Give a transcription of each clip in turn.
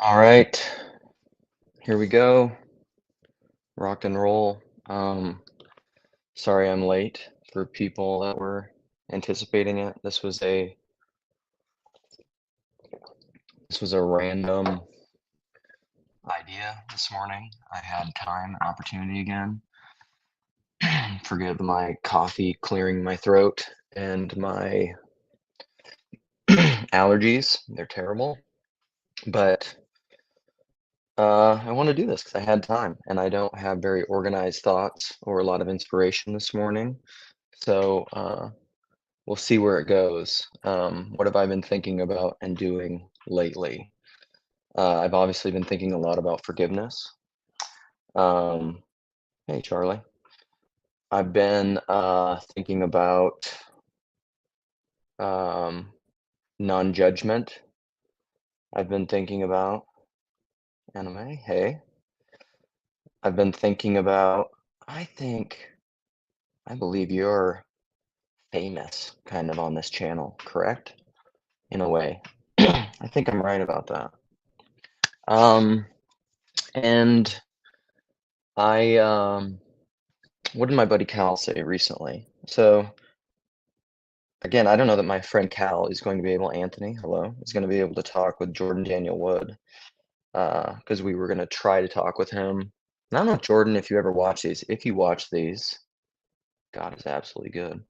All right, here we go. Rock and roll. Sorry I'm late for people that were anticipating it. This was a random idea this morning. I had time and opportunity again. Forgive my coffee clearing my throat and my allergies. They're terrible. But I want to do this because I had time and I don't have very organized thoughts or a lot of inspiration this morning. So we'll see where it goes. What have I been thinking about and doing lately? I've obviously been thinking a lot about forgiveness. Hey, Charlie. I've been thinking about non-judgment. I've been thinking about anime. Hey, I've been thinking about, I believe you're famous kind of on this channel, correct? In a way. I think I'm right about that. And what did my buddy Cal say recently? So again, I don't know that my friend Cal is going to be able, Anthony, hello, is going to be able to talk with Jordan Daniel Wood, because we were going to try to talk with him. And I don't know, Jordan, if you ever watch these. If you watch these, God is absolutely good.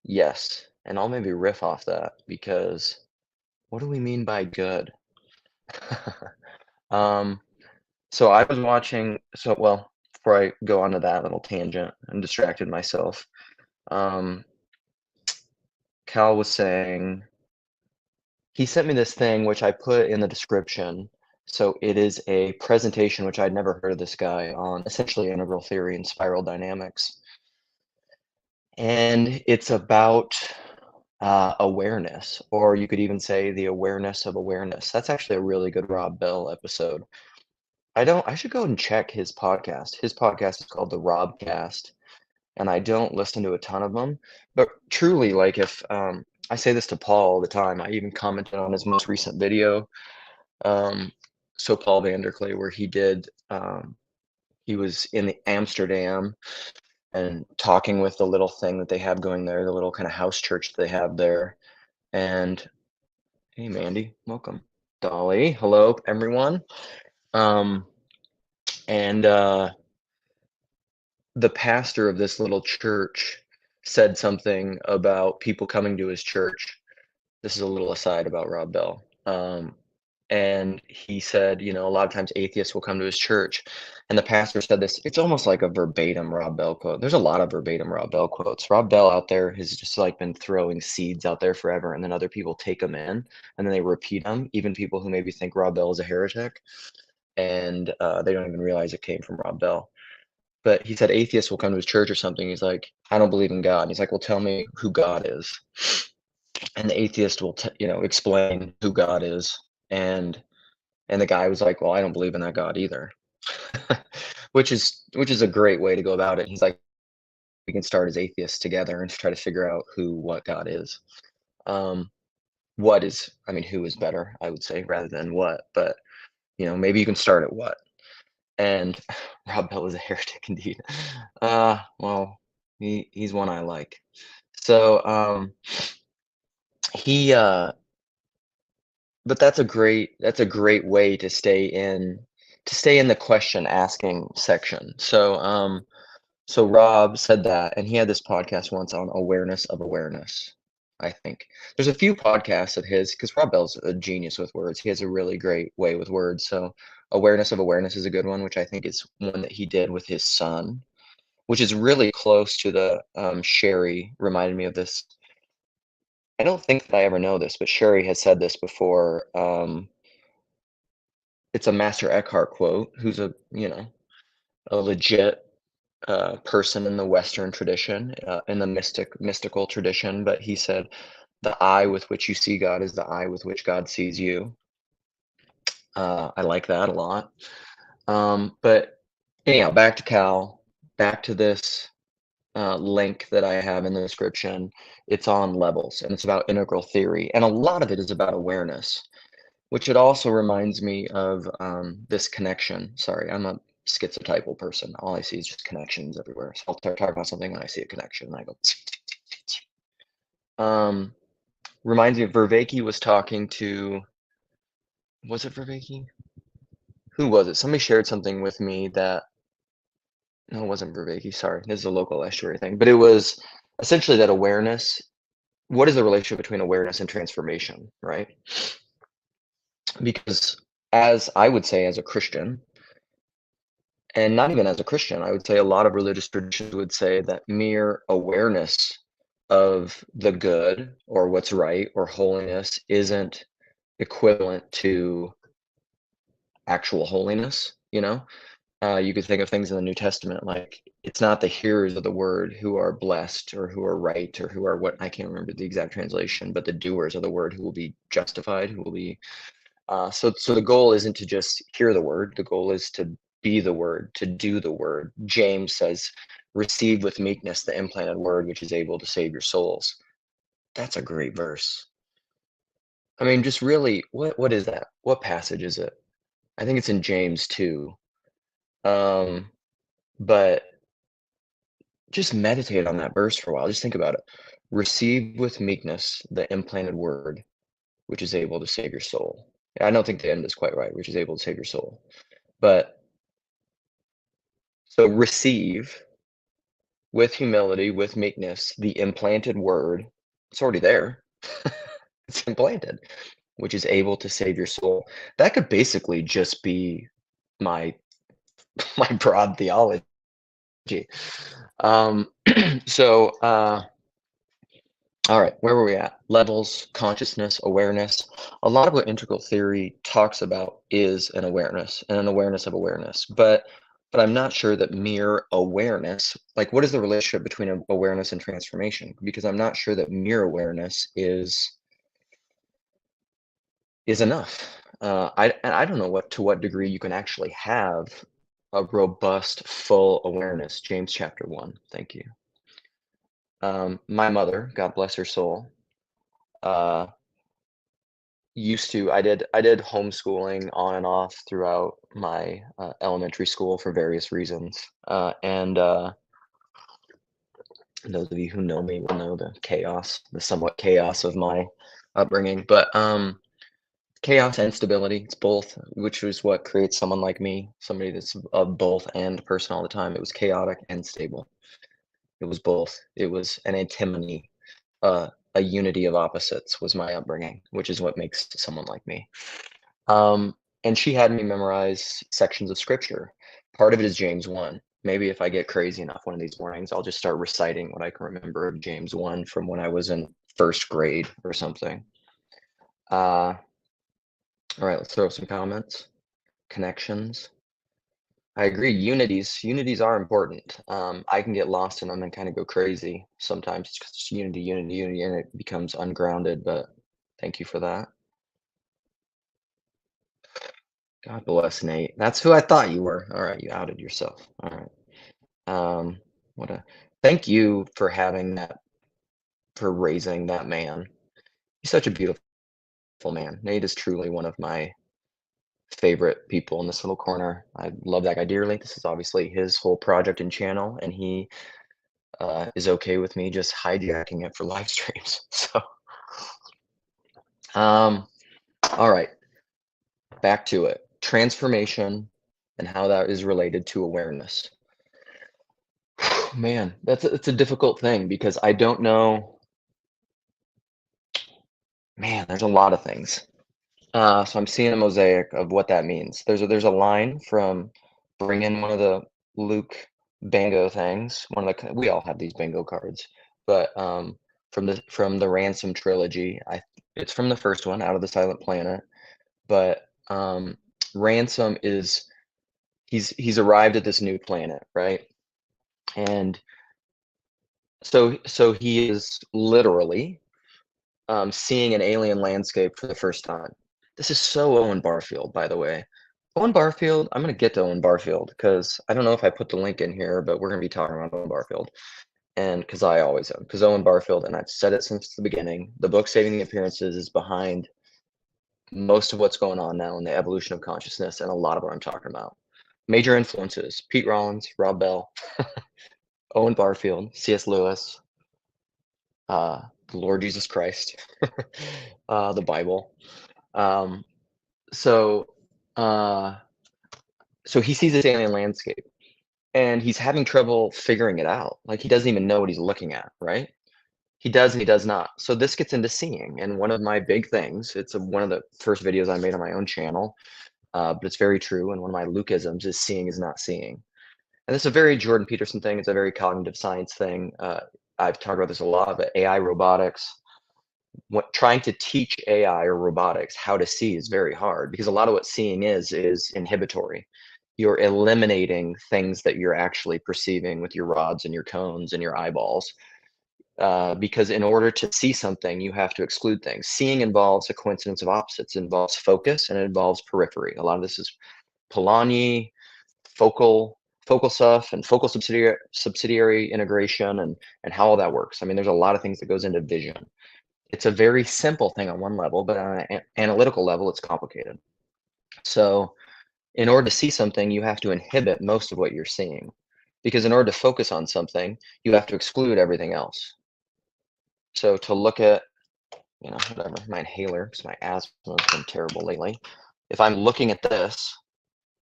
Yes, and I'll maybe riff off that because what do we mean by good? Um, so I was watching, well, before I go on to that little tangent and distracted myself, Cal was saying, he sent me this thing which I put in the description. So it is a presentation which I'd never heard of this guy on essentially integral theory and spiral dynamics. And it's about awareness, or you could even say the awareness of awareness. That's actually a really good Rob Bell episode. I should go and check his podcast. His podcast is called the Robcast, and I don't listen to a ton of them. But truly, like if I say this to Paul all the time, I even commented on his most recent video. So Paul Vanderklay, where he was in Amsterdam and talking with the little thing that they have going there, the little kind of house church they have there. And hey, Mandy, welcome. Dolly, hello, everyone. Um, and the pastor of this little church said something about people coming to his church. This is a little aside about Rob Bell. And he said, a lot of times atheists will come to his church. And the pastor said this, it's almost like a verbatim Rob Bell quote. There's a lot of verbatim Rob Bell quotes. Rob Bell out there has just like been throwing seeds out there forever, and then other people take them in and then they repeat them, even people who maybe think Rob Bell is a heretic, and they don't even realize it came from Rob Bell. But he said atheists will come to his church or something. He's like, I don't believe in God. And he's like, well, tell me who God is. And the atheist will, explain who God is. And the guy was like, well, I don't believe in that God either. which is a great way to go about it. He's like, we can start as atheists together and try to figure out what God is. Who is better, I would say, rather than what. But maybe you can start at what. And Rob Bell is a heretic indeed. Well, he's one I like. So he but that's a great way to stay in the question asking section. So Rob said that, and he had this podcast once on awareness of awareness. I think there's a few podcasts of his, because Rob Bell's a genius with words. He has a really great way with words. So awareness of awareness is a good one, which I think is one that he did with his son, which is really close to the Sherry reminded me of this. I don't think that I ever know this, but Sherry has said this before. It's a Master Eckhart quote, who's a legit person in the Western tradition, in the mystical tradition. But he said, "The eye with which you see God is the eye with which God sees you." I like that a lot. But anyhow, back to Cal, back to this link that I have in the description. It's on levels, and it's about integral theory, and a lot of it is about awareness, Which it also reminds me of this connection. Sorry, I'm a schizotypal person. All I see is just connections everywhere. So I'll talk about something and I see a connection and I go. Um, reminds me of Vervaeke was talking to, was it Vervaeke? Who was it? Somebody shared something with me that, no, it wasn't Vervaeke. Sorry, this is a local estuary thing, but it was essentially that awareness. What is the relationship between awareness and transformation, right? Because as I would say, as a Christian, and not even as a Christian, I would say a lot of religious traditions would say that mere awareness of the good or what's right or holiness isn't equivalent to actual holiness, you know? You could think of things in the New Testament like it's not the hearers of the word who are blessed or who are right or who are what I can't remember the exact translation, but the doers of the word who will be justified, who will be so the goal isn't to just hear the word. The goal is to be the word, to do the word. James says, "Receive with meekness the implanted word, which is able to save your souls." That's a great verse. I mean, just really, what is that? What passage is it? I think it's in James 2. Um, but just meditate on that verse for a while. Just think about it. Receive with meekness the implanted word, which is able to save your soul. I don't think the end is quite right, which is able to save your soul. But so receive with humility, with meekness, the implanted word. It's already there. It's implanted, which is able to save your soul. That could basically just be my my broad theology. Um, so all right, where were we at? Levels, consciousness, awareness. A lot of what integral theory talks about is an awareness and an awareness of awareness. But I'm not sure that mere awareness, like what is the relationship between awareness and transformation? Because I'm not sure that mere awareness is enough. I don't know what degree you can actually have a robust, full awareness. James chapter 1. Thank you. My mother, God bless her soul, uh, used to I did homeschooling on and off throughout my elementary school for various reasons. And those of you who know me will know the chaos, the somewhat chaos of my upbringing. But chaos and stability, it's both, which is what creates someone like me, somebody that's a both and person all the time. It was chaotic and stable. It was both. It was an antinomy, a unity of opposites was my upbringing, which is what makes someone like me. Um, and she had me memorize sections of scripture. Part of it is James 1. Maybe if I get crazy enough one of these mornings, I'll just start reciting what I can remember of James 1 from when I was in first grade or something. All right, let's throw some comments. Connections. I agree. Unities are important. I can get lost in them and kind of go crazy sometimes. It's just unity, and it becomes ungrounded. But thank you for that. God bless Nate. That's who I thought you were. All right, you outed yourself. All right. What a thank you for having that, for raising that man. He's such a beautiful man. Nate is truly one of my favorite people in this little corner. I love that guy dearly. This is obviously his whole project and channel, and he is okay with me just hijacking it for live streams. So, all right, back to it. Transformation and how that is related to awareness. Man, it's a difficult thing because I don't know. Man, there's a lot of things. So I'm seeing a mosaic of what that means. There's a line from bring in one of the Luke bingo things. We all have these bingo cards, but from the Ransom trilogy, it's from the first one, Out of the Silent Planet. But Ransom is he's arrived at this new planet, right? And so he is literally seeing an alien landscape for the first time. This is so Owen Barfield, by the way. Owen Barfield, I'm going to get to Owen Barfield because I don't know if I put the link in here, but we're going to be talking about Owen Barfield. And because I always am, because Owen Barfield, and I've said it since the beginning, the book Saving the Appearances is behind most of what's going on now in the evolution of consciousness and a lot of what I'm talking about. Major influences: Pete Rollins, Rob Bell, Owen Barfield, C.S. Lewis, the Lord Jesus Christ, the Bible. Um, so, uh, so he sees this alien landscape and he's having trouble figuring it out. Like he doesn't even know what he's looking at, right? He does and he does not. So this gets into seeing. And one of my big things, one of the first videos I made on my own channel, but it's very true. And one of my Luke-isms is seeing is not seeing. And this is a very Jordan Peterson thing. It's a very cognitive science thing. I've talked about this a lot, but AI robotics, trying to teach AI or robotics how to see is very hard because a lot of what seeing is inhibitory. You're eliminating things that you're actually perceiving with your rods and your cones and your eyeballs. Because in order to see something, you have to exclude things. Seeing involves a coincidence of opposites. It involves focus and it involves periphery. A lot of this is Polanyi, focal stuff and focal subsidiary integration and how all that works. I mean, there's a lot of things that goes into vision. It's a very simple thing on one level, but on an analytical level, it's complicated. So in order to see something, you have to inhibit most of what you're seeing. Because in order to focus on something, you have to exclude everything else. So to look at, whatever, my inhaler, because my asthma has been terrible lately. If I'm looking at this,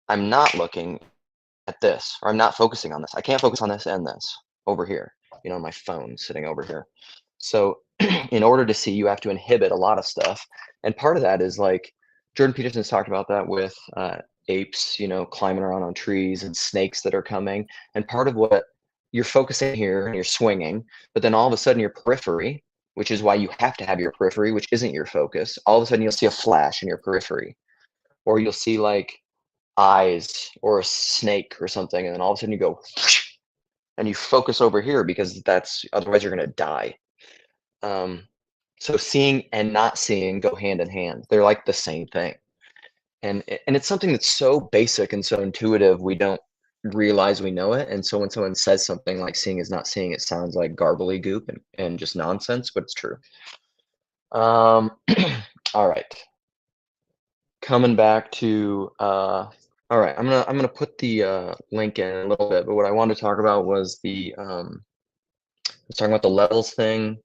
I'm not looking at this, or I'm not focusing on this. I can't focus on this and this over here, my phone sitting over here. So in order to see, you have to inhibit a lot of stuff. And part of that is like Jordan Peterson's talked about that with apes, climbing around on trees and snakes that are coming. And part of what you're focusing here and you're swinging, but then all of a sudden your periphery, which is why you have to have your periphery, which isn't your focus, all of a sudden you'll see a flash in your periphery, or you'll see like eyes or a snake or something, and then all of a sudden you go and you focus over here because otherwise you're going to die. So seeing and not seeing go hand in hand. They're like the same thing. And it's something that's so basic and so intuitive, we don't realize we know it. And so when someone says something like seeing is not seeing, it sounds like garbly goop and just nonsense, but it's true. All right. Coming back to all right, I'm gonna put the link in a little bit, but what I wanted to talk about was I was talking about the levels thing,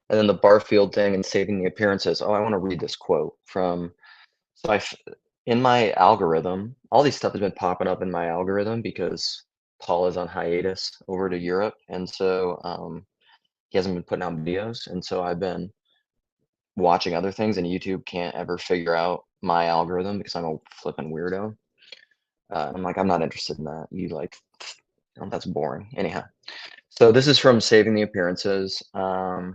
and then the Barfield thing, and saving the appearances. Oh, I want to read this quote from. So in my algorithm, all these stuff has been popping up in my algorithm because Paul is on hiatus over to Europe, and so he hasn't been putting out videos, and so I've been watching other things, and YouTube can't ever figure out my algorithm because I'm a flipping weirdo. I'm like, I'm not interested in that. That's boring. Anyhow, so this is from Saving the Appearances. I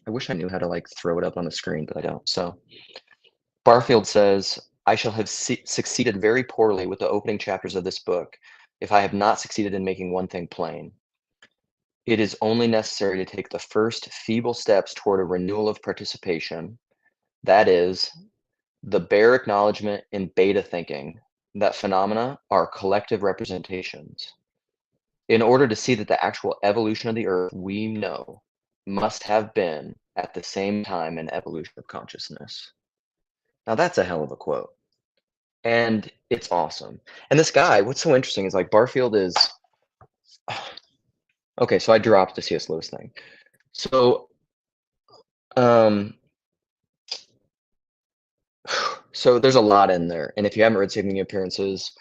wish I knew how to like throw it up on the screen, but I don't. So Barfield says, I shall have succeeded very poorly with the opening chapters of this book if I have not succeeded in making one thing plain. It is only necessary to take the first feeble steps toward a renewal of participation. That is, the bare acknowledgement in beta thinking that phenomena are collective representations, in order to see that the actual evolution of the earth we know must have been at the same time an evolution of consciousness. Now that's a hell of a quote. And it's awesome. And this guy, what's so interesting is like Barfield is, okay, so I dropped the C.S. Lewis thing. So, so there's a lot in there. And if you haven't read Saving the Appearances,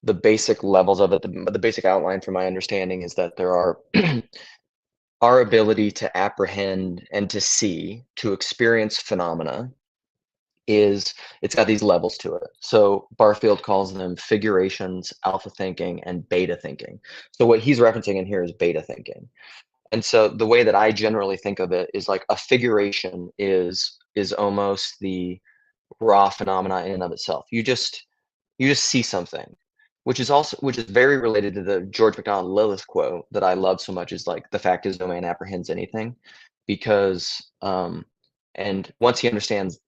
the basic levels of it, the basic outline from my understanding is that there are our ability to apprehend and to see, to experience phenomena it's got these levels to it. So Barfield calls them figurations, alpha thinking, and beta thinking. So what he's referencing in here is beta thinking. And so the way that I generally think of it is like a figuration is almost the raw phenomena in and of itself. You just see something, which is very related to the George MacDonald Lilith quote that I love so much, is like, the fact is no man apprehends anything, because and once he understands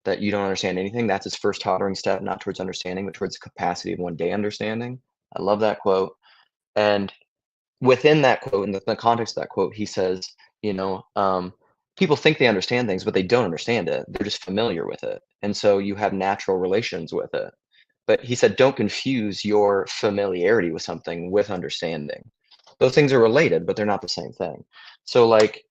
that you don't understand anything, that's his first tottering step, not towards understanding, but towards the capacity of one day understanding. I love that quote. And within that quote, in the context of that quote, he says, people think they understand things, but they don't understand it. They're just familiar with it. And so you have natural relations with it. But he said, don't confuse your familiarity with something with understanding. Those things are related, but they're not the same thing. So, like,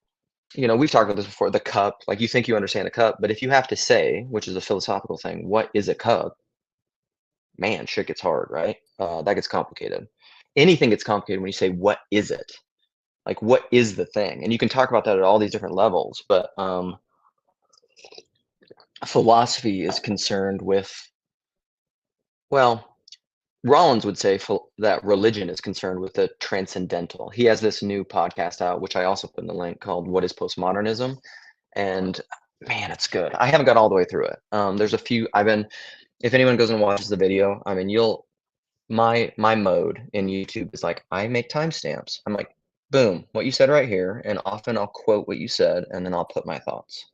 we've talked about this before, the cup, like you think you understand a cup, but if you have to say, which is a philosophical thing, what is a cup? Man, shit gets hard, right? That gets complicated. Anything gets complicated when you say, what is it? Like, what is the thing? And you can talk about that at all these different levels, but philosophy is concerned with, well, Rollins would say that religion is concerned with the transcendental. He has this new podcast out, which I also put in the link, called What is Postmodernism? And man, it's good. I haven't got all the way through it. There's a few, if anyone goes and watches the video, I mean, my mode in YouTube is like, I make timestamps. I'm like, boom, what you said right here. And often I'll quote what you said and then I'll put my thoughts.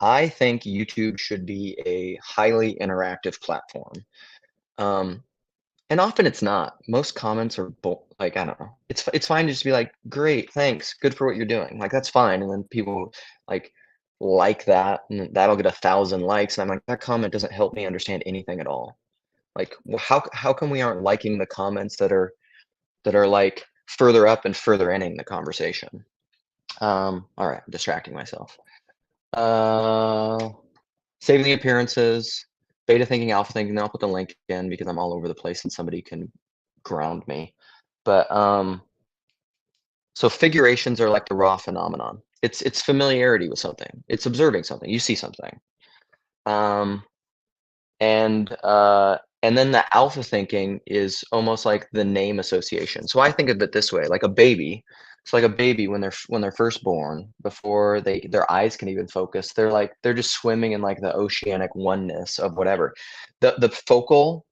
I think YouTube should be a highly interactive platform. And often it's not. Most comments are like, I don't know. It's fine to just be like, great, thanks, good for what you're doing. Like, that's fine. And then people like that, and that'll get 1,000 likes. And I'm like, that comment doesn't help me understand anything at all. Like, how come we aren't liking the comments that are like further up and further ending the conversation? All right, I'm distracting myself. Saving the appearances, beta thinking, alpha thinking. Then I'll put the link in because I'm all over the place and somebody can ground me. But so figurations are like the raw phenomenon. It's familiarity with something. It's observing something. You see something. And then the alpha thinking is almost like the name association. So I think of it this way, like a baby. It's like a baby when they're first born, before their eyes can even focus. They're just swimming in like the oceanic oneness of whatever. The focal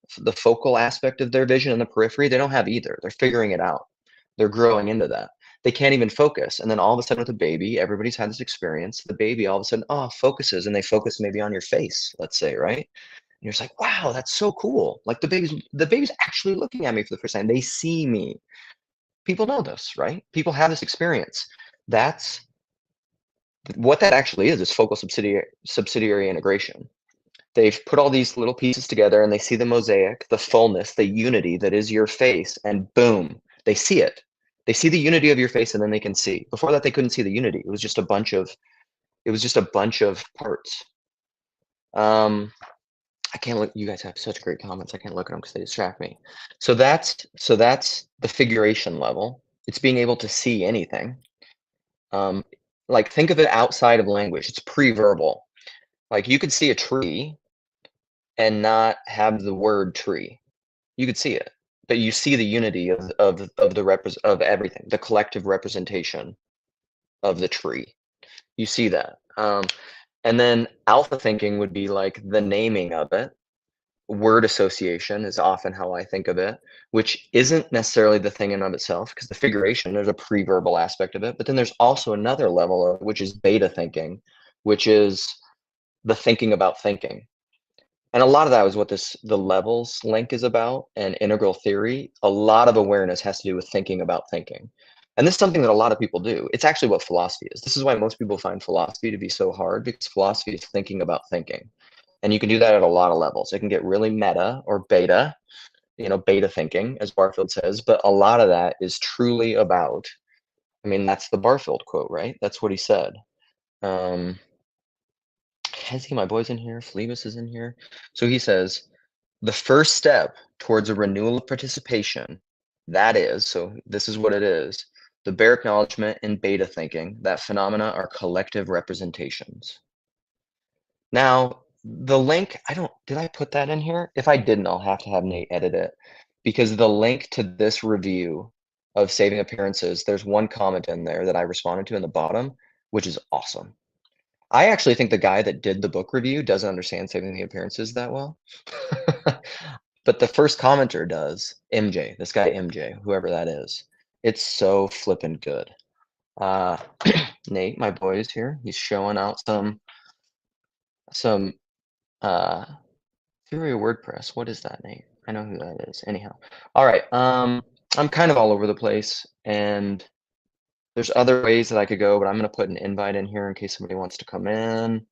aspect of their vision and the periphery, they don't have either. They're figuring it out. They're growing into that. They can't even focus. And then all of a sudden with a baby, everybody's had this experience. The baby all of a sudden, focuses, and they focus maybe on your face, let's say, right? And you're just like, wow, that's so cool. Like the baby's actually looking at me for the first time. They see me. People know this, right? People have this experience. That's what that actually is focal subsidiary integration. They've put all these little pieces together and they see the mosaic, the fullness, the unity that is your face, and boom, they see it. They see the unity of your face, and then they can see. Before that, they couldn't see the unity. It was just a bunch of parts. I can't look. You guys have such great comments. I can't look at them because they distract me. So that's the figuration level. It's being able to see anything. Like, think of it outside of language. It's pre-verbal. Like, you could see a tree and not have the word tree. You could see it, but you see the unity of everything, the collective representation of the tree. You see that. And then alpha thinking would be like the naming of it. Word association is often how I think of it, which isn't necessarily the thing in of itself, because the figuration, there's a pre-verbal aspect of it, but then there's also another level of, which is beta thinking, which is the thinking about thinking. And a lot of that is what the levels link is about, and integral theory. A lot of awareness has to do with thinking about thinking. And this is something that a lot of people do. It's actually what philosophy is. This is why most people find philosophy to be so hard, because philosophy is thinking about thinking. And you can do that at a lot of levels. It can get really meta or beta, beta thinking, as Barfield says, but a lot of that is truly about, I mean, that's the Barfield quote, right? That's what he said. Hezzy, my boy's in here. Phlebas is in here. So he says, the first step towards a renewal of participation, that is, so this is what it is, the bare acknowledgement in beta thinking that phenomena are collective representations. Now, the link, did I put that in here? If I didn't, I'll have to have Nate edit it, because the link to this review of Saving Appearances, there's one comment in there that I responded to in the bottom, which is awesome. I actually think the guy that did the book review doesn't understand Saving the Appearances that well. But the first commenter does. MJ, this guy MJ, whoever that is. It's so flippin' good. Nate, my boy, is here. He's showing out some Theory of WordPress. What is that, Nate? I know who that is. Anyhow. All right. I'm kind of all over the place, and There's other ways that I could go, but I'm gonna put an invite in here in case somebody wants to come in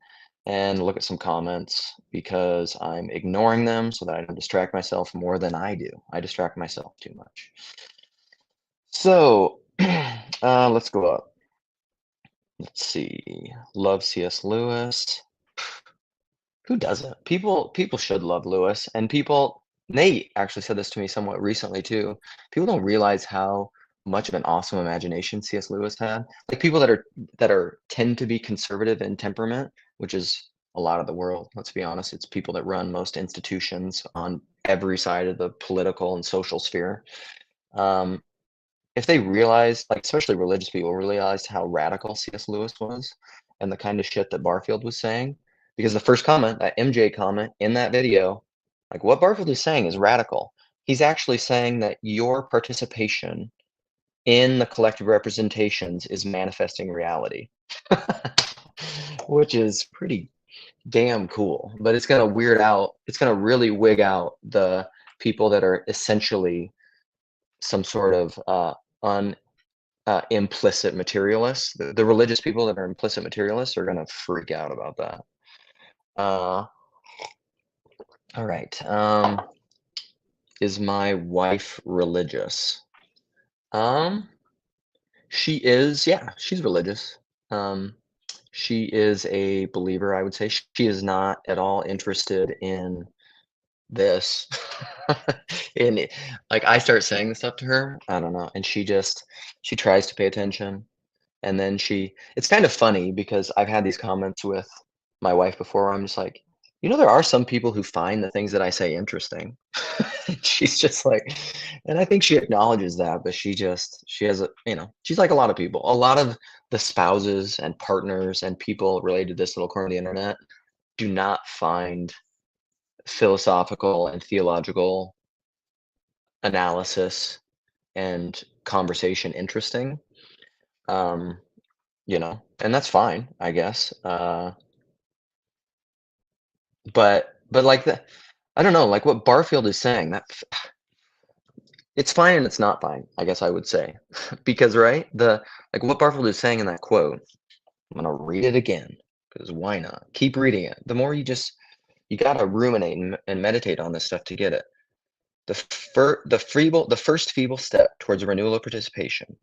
and look at some comments because I'm ignoring them so that I don't distract myself more than I do. I distract myself too much. So let's go up. Let's see. Love C.S. Lewis. Who doesn't? People should love Lewis, and people. Nate actually said this to me somewhat recently too. People don't realize how much of an awesome imagination C.S. Lewis had. Like people that are tend to be conservative in temperament, which is a lot of the world. Let's be honest, it's people that run most institutions on every side of the political and social sphere. Um, if they realized, like especially religious people, realized how radical C.S. Lewis was and the kind of shit that Barfield was saying, because the first comment, that MJ comment in that video, like what Barfield is saying is radical. He's actually saying that your participation in the collective representations is manifesting reality, which is pretty damn cool. But it's going to weird out, it's going to really wig out the people that are essentially some sort of implicit materialists. The religious people that are implicit materialists are going to freak out about that. All right. Is my wife religious? Um, she is. Yeah, she's religious. Um, she is a believer, I would say. She is not at all interested in this. in like I start saying this stuff to her, I don't know, and she tries to pay attention. And then it's kind of funny because I've had these comments with my wife before where I'm just like, there are some people who find the things that I say interesting. She's just like, and I think she acknowledges that, but she has she's like a lot of people. A lot of the spouses and partners and people related to this little corner of the internet do not find philosophical and theological analysis and conversation interesting. Um, and that's fine, I guess. But like I don't know, like what Barfield is saying, that it's fine and it's not fine, I guess I would say. Because right, like what Barfield is saying in that quote, I'm gonna read it again, because why not? Keep reading it. The more you gotta ruminate and meditate on this stuff to get it. The first feeble step towards a renewal of participation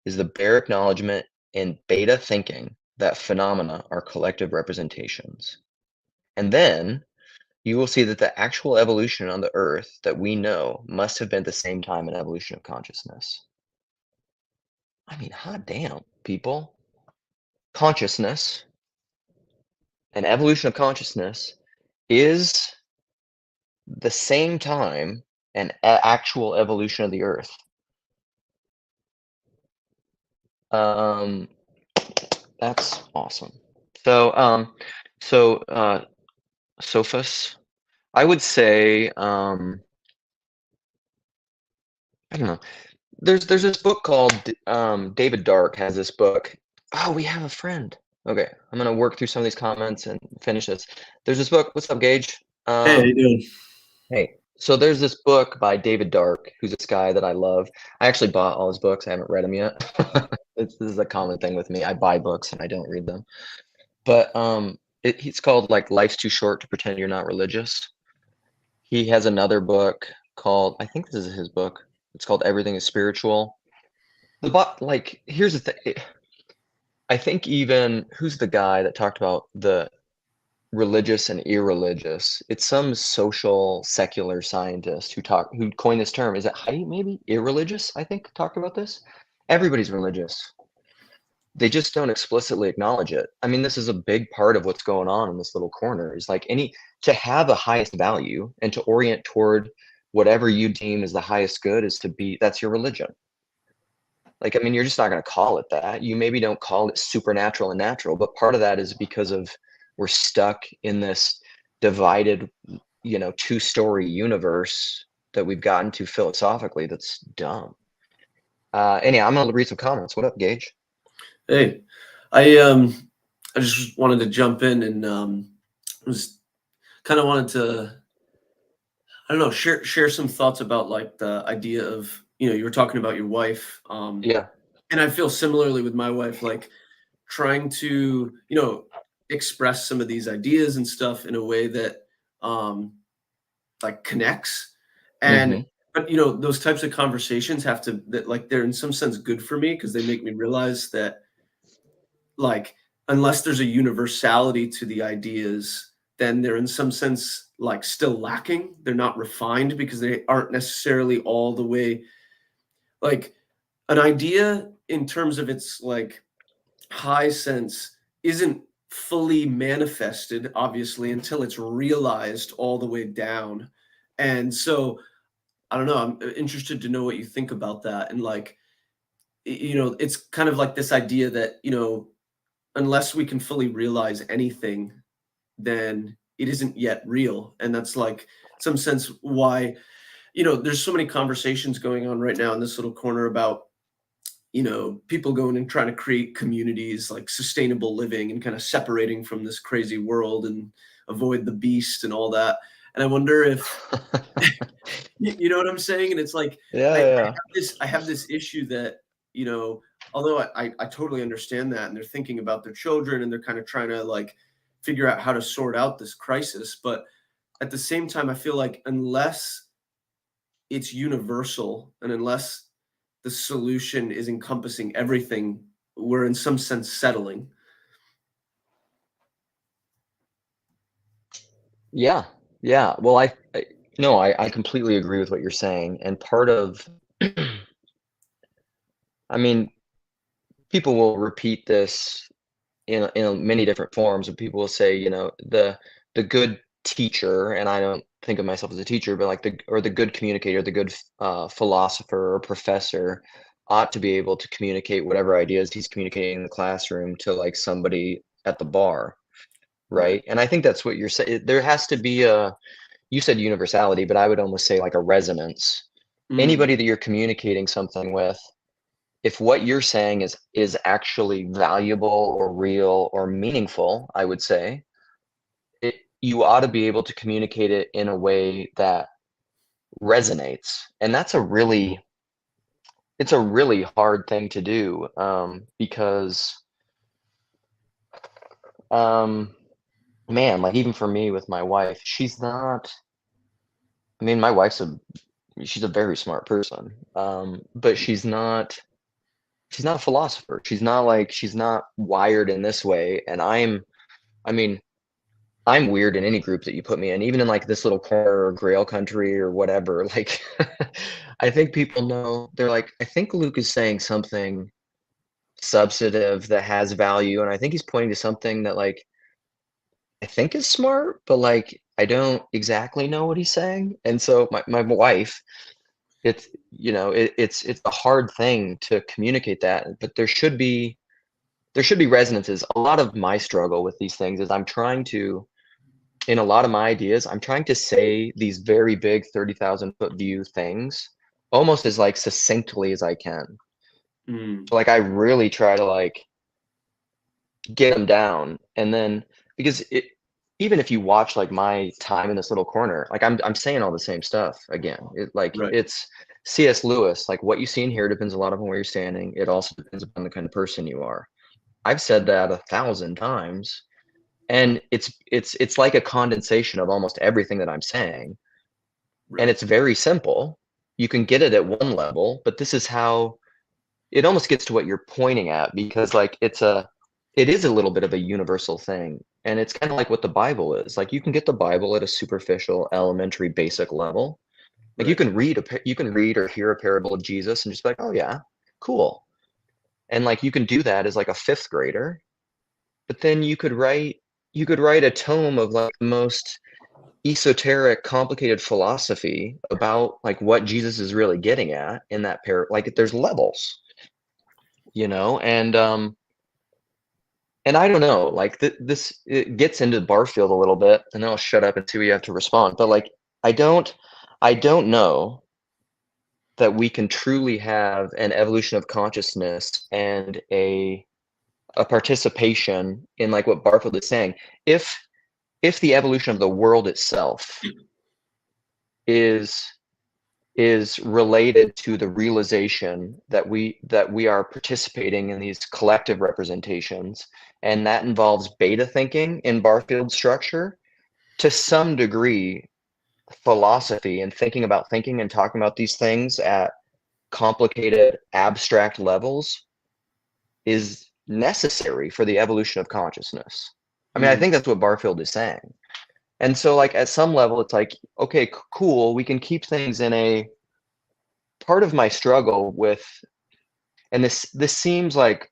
is the bare acknowledgement in beta thinking that phenomena are collective representations. And then you will see that the actual evolution on the earth that we know must have been at the same time an evolution of consciousness. I mean, hot damn, people. Consciousness, an evolution of consciousness is the same time an actual evolution of the earth. Um, that's awesome. So Sophus, I would say, I don't know. There's this book called David Dark has this book. Oh, we have a friend. Okay, I'm gonna work through some of these comments and finish this. There's this book. What's up, Gage? Hey, how you doing? Hey. So there's this book by David Dark, who's this guy that I love. I actually bought all his books. I haven't read them yet. This is a common thing with me. I buy books and I don't read them. But it's called like Life's Too Short to Pretend You're Not Religious. He has another book called, I think this is his book. It's called Everything is Spiritual. Like, here's the thing. I think even who's the guy that talked about the religious and irreligious? It's some social secular scientist who coined this term. Is it Haidt maybe? Irreligious, I think, talked about this. Everybody's religious. They just don't explicitly acknowledge it. I mean, this is a big part of what's going on in this little corner is like to have a highest value and to orient toward whatever you deem as the highest good that's your religion. Like, I mean, you're just not going to call it that. You maybe don't call it supernatural and natural, but part of that is because we're stuck in this divided, two-story universe that we've gotten to philosophically that's dumb. Anyhow, I'm going to read some comments. What up, Gage? Hey, I just wanted to jump in and was kind of wanted to, I don't know, share some thoughts about like the idea of, you were talking about your wife. Yeah. And I feel similarly with my wife, like trying to, express some of these ideas and stuff in a way that um like connects. And Hmm. but those types of conversations have to that like they're in some sense good for me because they make me realize that like unless there's a universality to the ideas, then they're in some sense like still lacking. They're not refined because they aren't necessarily all the way like an idea in terms of its like high sense isn't fully manifested obviously until it's realized all the way down. And so I don't know, I'm interested to know what you think about that. And like it's kind of like this idea that unless we can fully realize anything, then it isn't yet real. And that's like some sense why there's so many conversations going on right now in this little corner about people going and trying to create communities like sustainable living and kind of separating from this crazy world and avoid the beast and all that. And I wonder if you know what I'm saying? And it's like I Yeah, have this issue that, although I totally understand that and they're thinking about their children and they're kind of trying to like figure out how to sort out this crisis, but at the same time I feel like unless it's universal and unless the solution is encompassing everything, we're in some sense settling. yeah, yeah. Well, I no, I completely agree with what you're saying. And part of, I mean, people will repeat this in many different forms, and people will say, the good teacher, and I don't think of myself as a teacher, but like the good communicator, the good philosopher or professor ought to be able to communicate whatever ideas he's communicating in the classroom to like somebody at the bar, Right. right? And I think that's what you're saying. There has to be a, you said universality, but I would almost say like a resonance. Mm, Anybody that you're communicating something with, if what you're saying is actually valuable or real or meaningful, I would say, you ought to be able to communicate it in a way that resonates. And it's a really hard thing to do, because, um, man, like even for me with my wife, I mean, my wife's she's a very smart person, but she's not a philosopher. She's not wired in this way. And I mean, I'm weird in any group that you put me in, even in like this little corner or Grail country or whatever. Like, I think people know, they're like, I think Luke is saying something substantive that has value. And I think he's pointing to something that like I think is smart, but like I don't exactly know what he's saying. And so my wife, it's it's a hard thing to communicate that, but there should be resonances. A lot of my struggle with these things is I'm trying to, in a lot of my ideas, I'm trying to say these very big 30,000 foot view things almost as like succinctly as I can. mm, So like I really try to like get them down, and then because even if you watch like my time in this little corner, like I'm saying all the same stuff again. right. It's C.S. Lewis, like what you see and hear depends a lot on where you're standing. It also depends upon the kind of person you are. I've said that 1,000 times, and it's like a condensation of almost everything that I'm saying, and Right. it's very simple. You can get it at one level, but this is how it almost gets to what you're pointing at, because like it is a little bit of a universal thing, and it's kind of like what the Bible is. Like you can get the Bible at a superficial, elementary, basic level. Like Right. you can read or hear a parable of Jesus and just be like, oh yeah, cool. And like you can do that as like a fifth grader, but then you could write a tome of like the most esoteric, complicated philosophy about like what Jesus is really getting at in that pair. Like there's levels, and I don't know, like this it gets into Barfield a little bit, and then I'll shut up and see what you have to respond. But like I don't I don't know that we can truly have an evolution of consciousness and a participation in like what Barfield is saying if the evolution of the world itself is is related to the realization that we are participating in these collective representations, and that involves beta thinking in Barfield's structure. To some degree, philosophy and thinking about thinking and talking about these things at complicated abstract levels is necessary for the evolution of consciousness. I mean, I Mm. think that's what Barfield is saying. And so, like, at some level, it's like, okay, cool, we can keep things in a part of my struggle with, and this seems like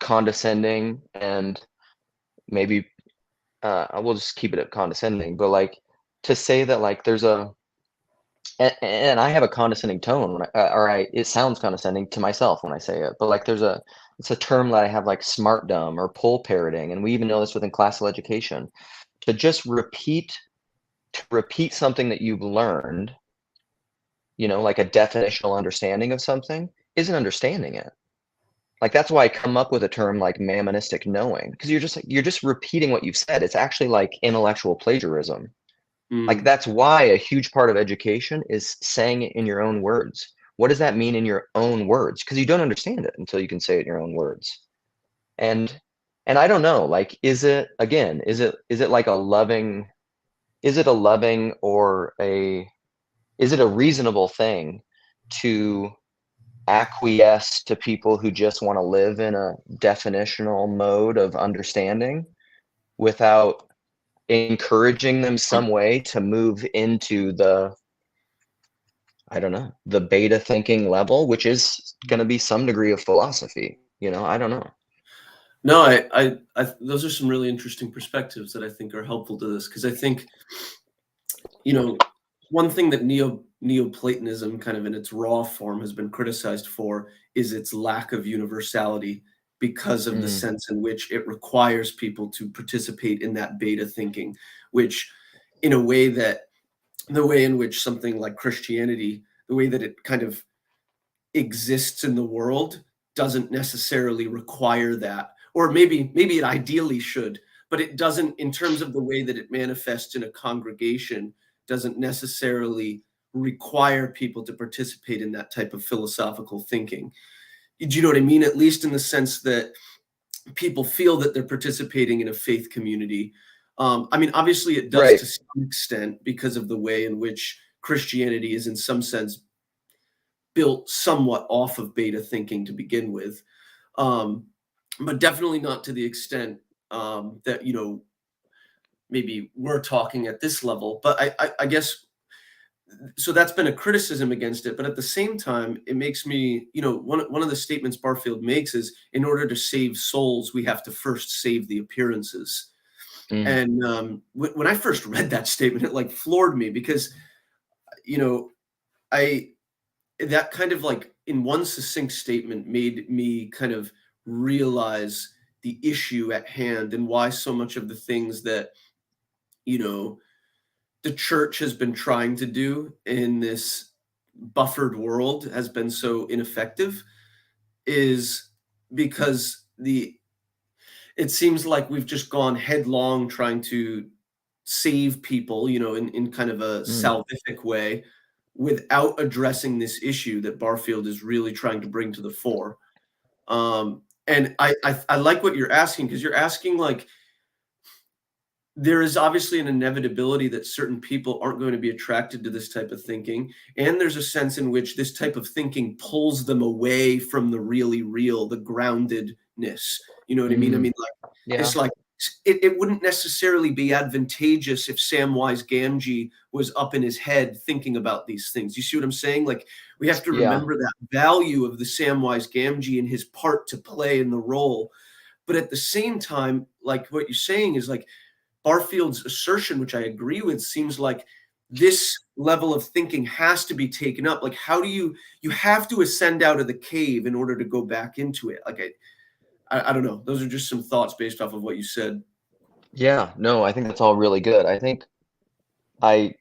condescending, and maybe I will just keep it at condescending, but like to say that like there's a and I have a condescending tone when it sounds condescending to myself when I say it, but like it's a term that I have, like smart dumb or pole parroting, and we even know this within classical education. To just repeat something that you've learned, like a definitional understanding of something, isn't understanding it. Like that's why I come up with a term like mammonistic knowing, because you're just repeating what you've said. It's actually like intellectual plagiarism. Like Mm. that's why a huge part of education is saying it in your own words. What does that mean in your own words? Because you don't understand it until you can say it in your own words. And and I don't know, like is it like a loving, is it a loving or a is it a reasonable thing to acquiesce to people who just want to live in a definitional mode of understanding without encouraging them some way to move into the, I don't know, the beta thinking level, which is going to be some degree of philosophy. I don't know. No, those are some really interesting perspectives that I think are helpful to this because I think, you know, one thing that Neoplatonism, kind of in its raw form, has been criticized for is its lack of universality because of the Mm, sense in which it requires people to participate in that beta thinking, which, in a way that the way in which something like Christianity, the way that it kind of exists in the world doesn't necessarily require that, or maybe it ideally should, but it doesn't, in terms of the way that it manifests in a congregation, doesn't necessarily require people to participate in that type of philosophical thinking. Do you know what I mean? At least in the sense that people feel that they're participating in a faith community. I mean, obviously it does right. to some extent because of the way in which Christianity is in some sense built somewhat off of beta thinking to begin with, um, but definitely not to the extent that maybe we're talking at this level. But I guess so. That's been a criticism against it. But at the same time, it makes me, one of the statements Barfield makes is, in order to save souls, we have to first save the appearances. Mm, And when I first read that statement, it like floored me because you know I that kind of like in one succinct statement made me kind of realize the issue at hand and why so much of the things that you know the church has been trying to do in this buffered world has been so ineffective is because the it seems like we've just gone headlong trying to save people, in kind of a mm. salvific way without addressing this issue that Barfield is really trying to bring to the fore. And I like what you're asking because you're asking like there is obviously an inevitability that certain people aren't going to be attracted to this type of thinking, and there's a sense in which this type of thinking pulls them away from the really real, the groundedness. You know what I mean? I Mm, mean, like yeah. it's like it wouldn't necessarily be advantageous if Samwise Gamgee was up in his head thinking about these things. You see what I'm saying? Like we have to Yeah. remember that value of the Samwise Gamgee and his part to play in the role. But at the same time, like what you're saying is like Barfield's assertion, which I agree with, seems like this level of thinking has to be taken up. Like, how do you have to ascend out of the cave in order to go back into it? Like, I don't know. Those are just some thoughts based off of what you said. Yeah. No, I think that's all really good. I think I,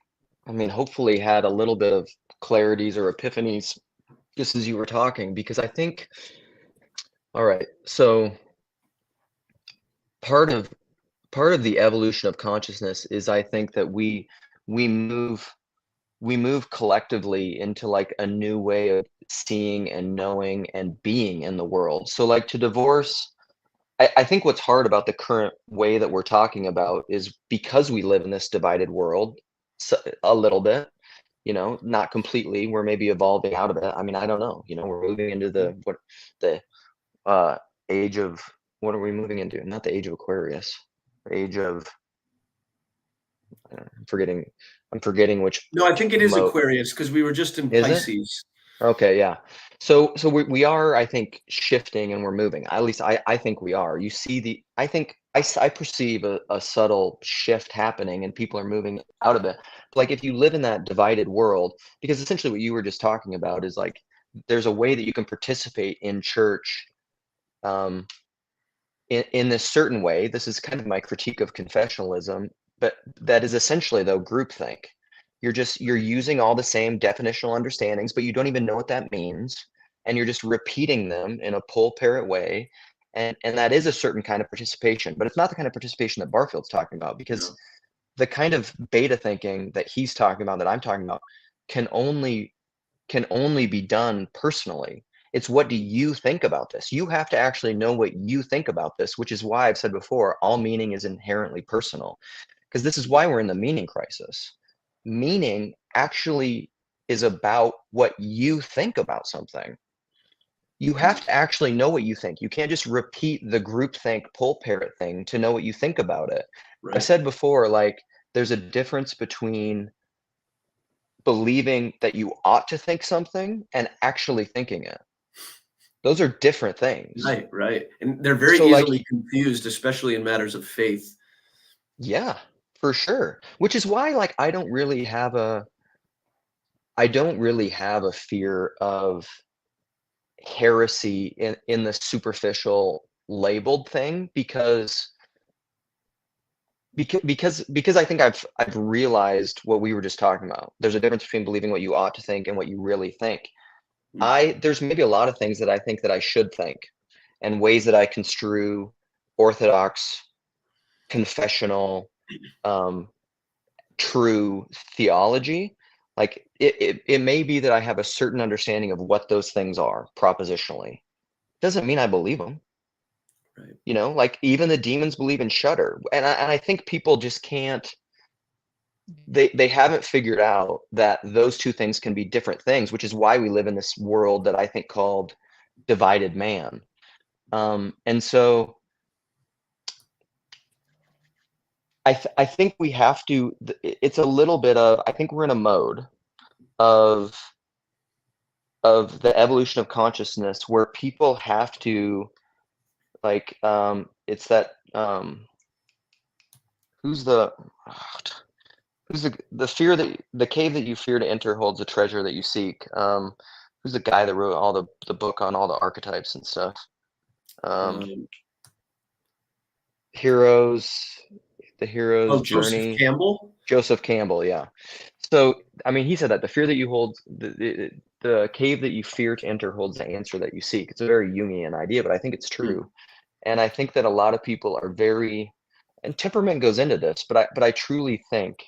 I mean, hopefully had a little bit of clarities or epiphanies just as you were talking, because I think, all right, so part of part of the evolution of consciousness is I think that we move. we move collectively into like a new way of seeing and knowing and being in the world. So like to divorce, I think what's hard about the current way that we're talking about is because we live in this divided world, so, a little bit, you know, not completely. We're maybe evolving out of it. I mean, I don't know. You know, we're moving into the uh age of, what are we moving into? Not the age of Aquarius, the age of, I'm forgetting. I'm forgetting which No, I think it is mode. Aquarius because we were just in Is it? Pisces. Okay, yeah. So we are, I think, shifting and we're moving. At least I think we are. You see the, I think I perceive a subtle shift happening and people are moving out of it. Like if you live in that divided world, because essentially what you were just talking about is like there's a way that you can participate in church um, in this certain way. This is kind of my critique of confessionalism, but that is essentially though groupthink. You're using all the same definitional understandings, but you don't even know what that means, and you're just repeating them in a pull parrot way, and that is a certain kind of participation, but it's not the kind of participation that Barfield's talking about, because No, the kind of beta thinking that he's talking about, that I'm talking about, can only can only be done personally. It's what do you think about this? You have to actually know what you think about this, which is why I've said before, all meaning is inherently personal, because this is why we're in the meaning crisis. Meaning actually is about what you think about something. You have to actually know what you think. You can't just repeat the groupthink pull parrot thing to know what you think about it. I've right? said before, like, there's a difference between believing that you ought to think something and actually thinking it. Those are different things. Right, right, and they're very So, like, easily confused, especially in matters of faith. yeah, for sure. Which is why, like, I don't really have a fear of heresy in the superficial labeled thing, because I think I've realized what we were just talking about. There's a difference between believing what you ought to think and what you really think. Mm, There's maybe a lot of things that I think that I should think, and ways that I construe orthodox, confessional, um, true theology. Like it may be that I have a certain understanding of what those things are propositionally. Doesn't mean I believe them. right. You know, like even the demons believe in Shudder, and I think people just can't. They haven't figured out that those two things can be different things, which is why we live in this world that I think called divided man. And so I think we have to. It's a little bit of, I think we're in a mode of the evolution of consciousness where people have to, like, it's that, who's the who's the fear that the cave that you fear to enter holds the treasure that you seek. Who's the guy that wrote all the book on all the archetypes and stuff? Um, Um, heroes, the hero's oh, Joseph journey. Campbell? Joseph Campbell, yeah. So, I mean, he said that the fear that you hold, the cave that you fear to enter holds the answer that you seek. It's a very Jungian idea, but I think it's Mm, true. And I think that a lot of people are very, and temperament goes into this, but I truly think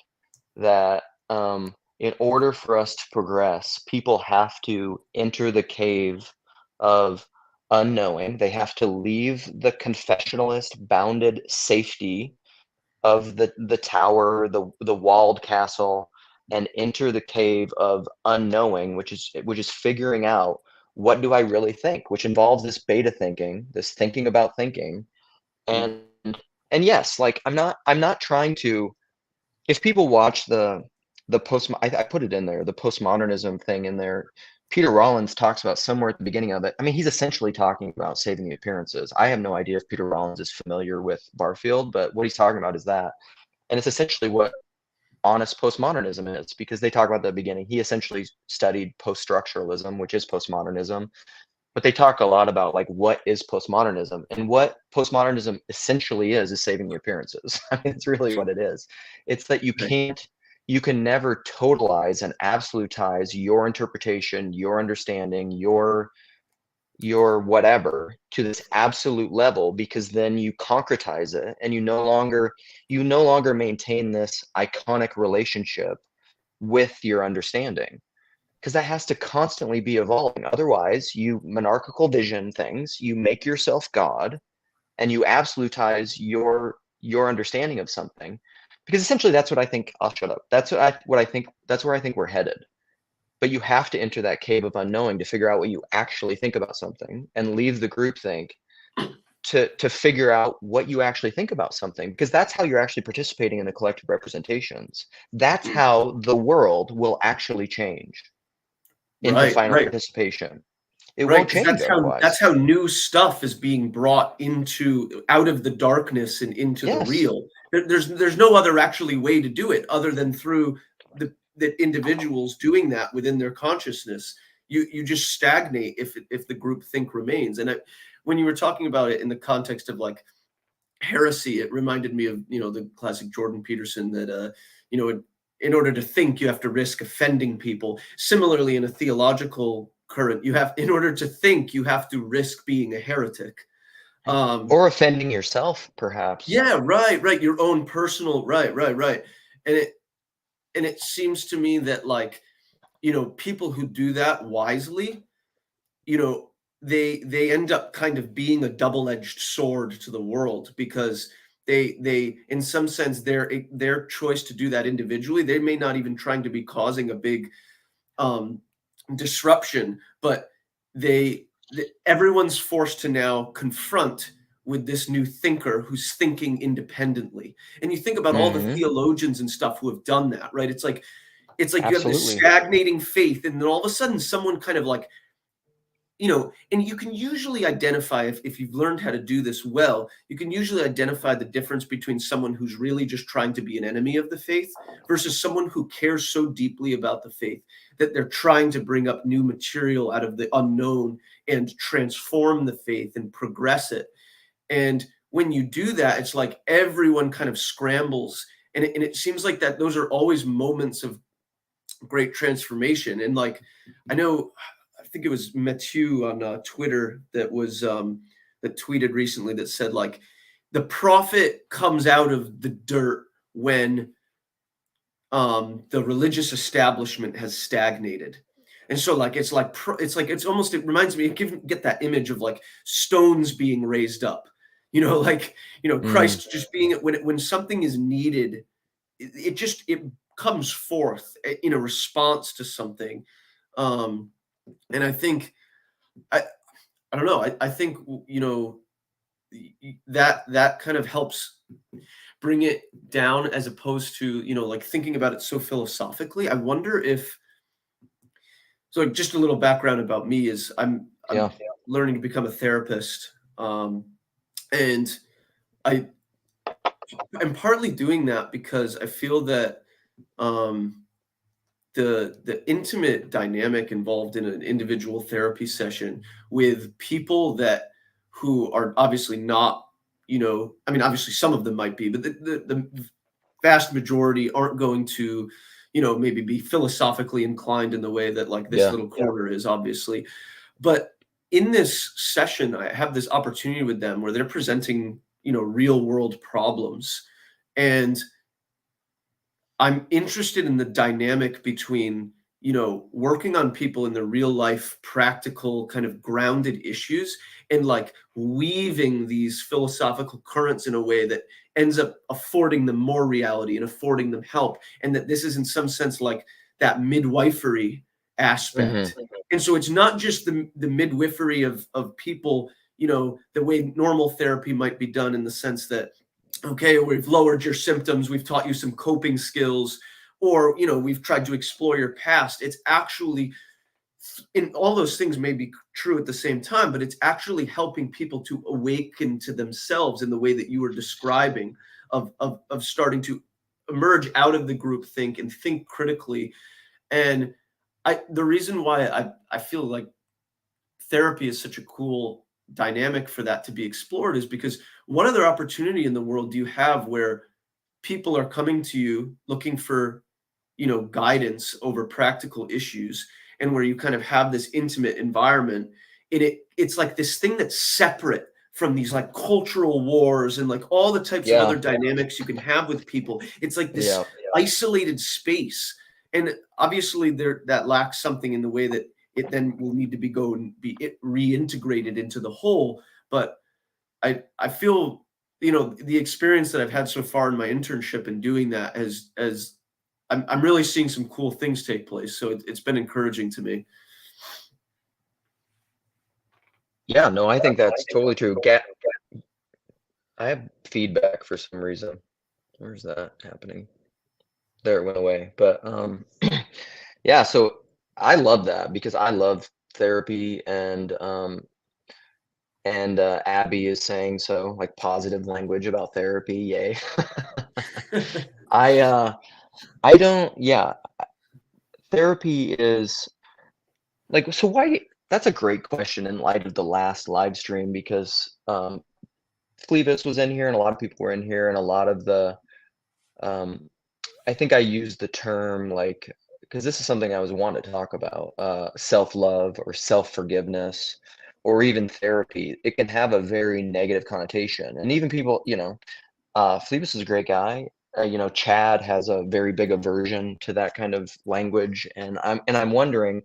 that in order for us to progress, people have to enter the cave of unknowing. They have to leave the confessionalist bounded safety of the tower, the walled castle, and enter the cave of unknowing, which is figuring out what do I really think, which involves this beta thinking, this thinking about thinking. mm, And yes, like I'm not trying to, if people watch the post, I put it in there, the postmodernism thing in there. Peter Rollins talks about somewhere at the beginning of it. I mean, he's essentially talking about saving the appearances. I have no idea if Peter Rollins is familiar with Barfield, but what he's talking about is that. And it's essentially what honest postmodernism is, because they talk about the beginning. He essentially studied post-structuralism, which is postmodernism, but they talk a lot about like what is postmodernism, and what postmodernism essentially is saving the appearances. I mean, it's really what it is. It's that right. you can never totalize and absolutize your interpretation, your understanding, your whatever to this absolute level, because then you concretize it and you no longer maintain this iconic relationship with your understanding, because that has to constantly be evolving. Otherwise, you monarchical vision things, you make yourself God, and you absolutize your understanding of something. Because essentially that's what I think. I'll shut up. That's what I think. That's where I think we're headed. But you have to enter that cave of unknowing to figure out what you actually think about something, and leave the group think to figure out what you actually think about something, because that's how you're actually participating in the collective representations. That's how the world will actually change into Right, final right. participation. It Right, won't because change that's otherwise. how new stuff is being brought into out of the darkness and into the Yes. real. There's no other actually way to do it other than through the individuals doing that within their consciousness. You just stagnate if the group think remains. And when you were talking about it in the context of like heresy, it reminded me of the classic Jordan Peterson that you know in order to think you have to risk offending people. Similarly, in a theological current, in order to think you have to risk being a heretic. Or offending yourself, perhaps. Yeah, right, your own personal, right. And it seems to me that, like, people who do that wisely, you know they end up kind of being a double-edged sword to the world, because they in some sense, their choice to do that individually, they may not even trying to be causing a big um disruption, but everyone's forced to now confront with this new thinker who's thinking independently. And you think about all the Hmm. theologians and stuff who have done that, right? It's like you have this Absolutely. stagnating faith, and then all of a sudden someone kind of like, and you can usually identify, if you've learned how to do this well, you can usually identify the difference between someone who's really just trying to be an enemy of the faith versus someone who cares so deeply about the faith that they're trying to bring up new material out of the unknown and transform the faith and progress it. And when you do that, it's like everyone kind of scrambles. And it seems like that those are always moments of great transformation. And like, I know, I think it was Mathieu on Twitter that tweeted recently that said, like, the prophet comes out of the dirt when the religious establishment has stagnated. And so, like, it's almost, it reminds me, get that image of like stones being raised up, like, Mm. Christ just being, when something is needed, it comes forth in a response to something. um and I think, I I don't know, I think, that kind of helps bring it down, as opposed to, like, thinking about it so philosophically. I wonder if, so, like, just a little background about me is I'm Yeah. learning to become a therapist. And I am partly doing that because I feel that um the intimate dynamic involved in an individual therapy session with people that who are obviously not, I mean, obviously some of them might be, but the vast majority aren't going to, maybe be philosophically inclined in the way that, like, this Yeah. little corner is, obviously. But in this session, I have this opportunity with them where they're presenting, real world problems. And I'm interested in the dynamic between, working on people in the real life, practical, kind of grounded issues, and like weaving these philosophical currents in a way that ends up affording them more reality and affording them help. And that this is in some sense like that midwifery Hmm. aspect. And so it's not just the midwifery of people, the way normal therapy might be done, in the sense that, okay, we've lowered your symptoms, we've taught you some coping skills, or, we've tried to explore your past. It's actually, in all those things may be true at the same time, but it's actually helping people to awaken to themselves in the way that you were describing, of starting to emerge out of the group think and think critically. And the reason why I feel like therapy is such a cool dynamic for that to be explored is because, what other opportunity in the world do you have where people are coming to you looking for, guidance over practical issues, and where you kind of have this intimate environment, and it's like this thing that's separate from these, like, cultural wars and like all the types of other Yeah. dynamics you can have with people. It's like this Yeah. isolated space. and obviously that lacks something in the way that it then will need to be reintegrated into the whole. But I feel, the experience that I've had so far in my internship and doing that as I'm really seeing some cool things take place. So it's been encouraging to me. Yeah, no, I think that's totally true. I have feedback for some reason. Where's that happening? There, it went away. But yeah, so I love that because I love therapy, and Abby is saying so, like positive language about therapy. Yay. I I don't, yeah, therapy is like, so why, that's a great question in light of the last live stream, because Flevis was in here and a lot of people were in here, and a lot of the um I think I used the term, like, because this is something I was wanting to talk about, self-love or self-forgiveness, or even therapy. It can have a very negative connotation, and even people, Phlebas is a great guy. Chad has a very big aversion to that kind of language, and I'm wondering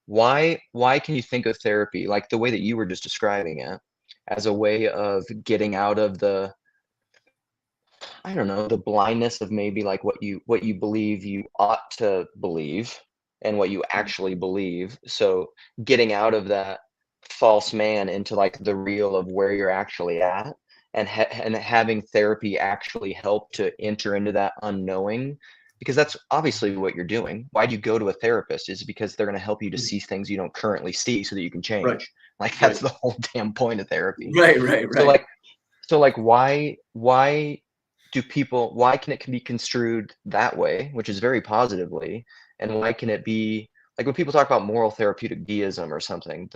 why can you think of therapy like the way that you were just describing it, as a way of getting out of the, I don't know, the blindness of maybe like what you believe you ought to believe and what you actually believe. So getting out of that false man into like the real of where you're actually at, and having therapy actually help to enter into that unknowing, because that's obviously what you're doing. Why do you go to a therapist? Is because they're going to help you to see things you don't currently see so that you can Right, change. Like that's right, the whole damn point of therapy. right, right, So right. like why do people, why can it be construed that way, which is very positively, and why can it be like when people talk about moral therapeutic deism or something,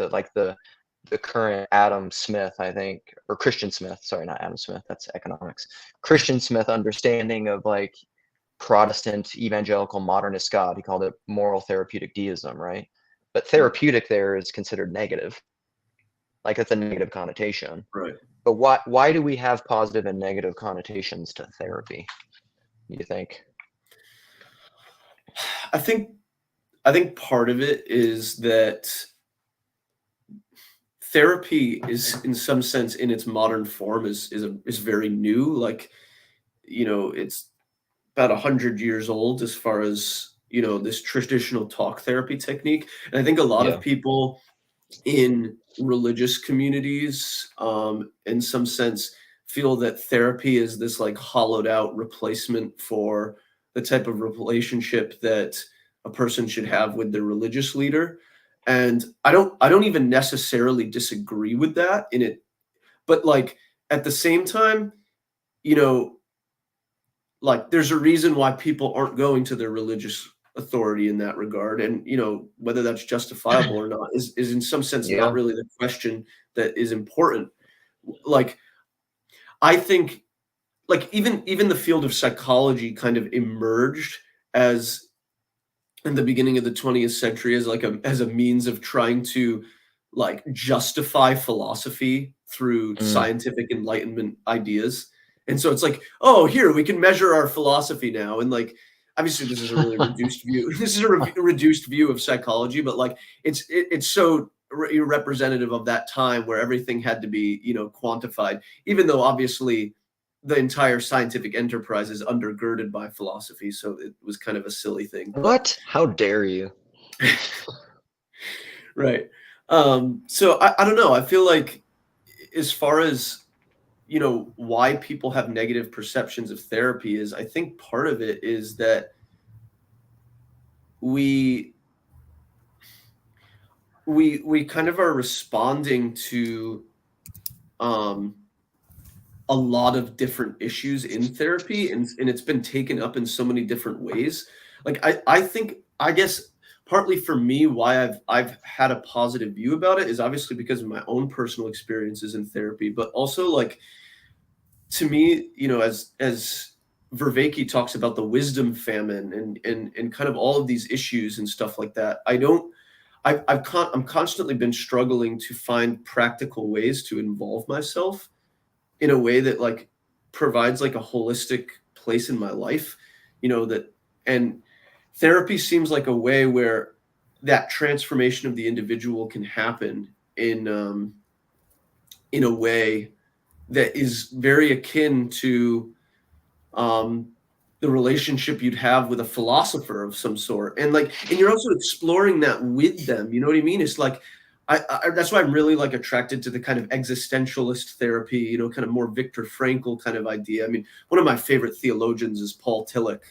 the current Adam Smith, I think, or Christian Smith, sorry, not Adam Smith, that's economics. Christian Smith understanding of like Protestant evangelical modernist God, he called it moral therapeutic deism, right? But Right, therapeutic there is considered negative, like it's a negative connotation. right. But why do we have positive and negative connotations to therapy, you think? I think I think part of it is that therapy is in some sense in its modern form is very new. Like, it's about 100 years old as far as, this traditional talk therapy technique. And I think a lot of Yeah. people in religious communities, in some sense, feel that therapy is this like hollowed out replacement for the type of relationship that a person should have with their religious leader. And I don't even necessarily disagree with that in it, but like at the same time, you know, like there's a reason why people aren't going to their religious authority in that regard. And whether that's justifiable or not is in some sense not Yeah. really the question that is important. Like I think, like, even the field of psychology kind of emerged as in the beginning of the 20th century as like a means of trying to like justify philosophy through Mm. scientific enlightenment ideas. And so it's like, oh, here we can measure our philosophy now. And like, obviously, this is a really reduced view. This is a reduced view of psychology, but like, it's so representative of that time where everything had to be quantified, even though obviously the entire scientific enterprise is undergirded by philosophy. So it was kind of a silly thing, but What? How dare you? right. So I don't know. I feel like as far as why people have negative perceptions of therapy is, I think part of it is that we we kind of are responding to um a lot of different issues in therapy, and it's been taken up in so many different ways. Like I think, I guess partly for me why I've had a positive view about it is obviously because of my own personal experiences in therapy, but also like to me, as Vervaeke talks about the wisdom famine and kind of all of these issues and stuff like that. I'm constantly been struggling to find practical ways to involve myself in a way that like provides like a holistic place in my life, that and therapy seems like a way where that transformation of the individual can happen in a way that is very akin to the relationship you'd have with a philosopher of some sort. And you're also exploring that with them. You know what I mean? It's like, that's why I'm really like attracted to the kind of existentialist therapy, you know, kind of more Viktor Frankl kind of idea. I mean, one of my favorite theologians is Paul Tillich,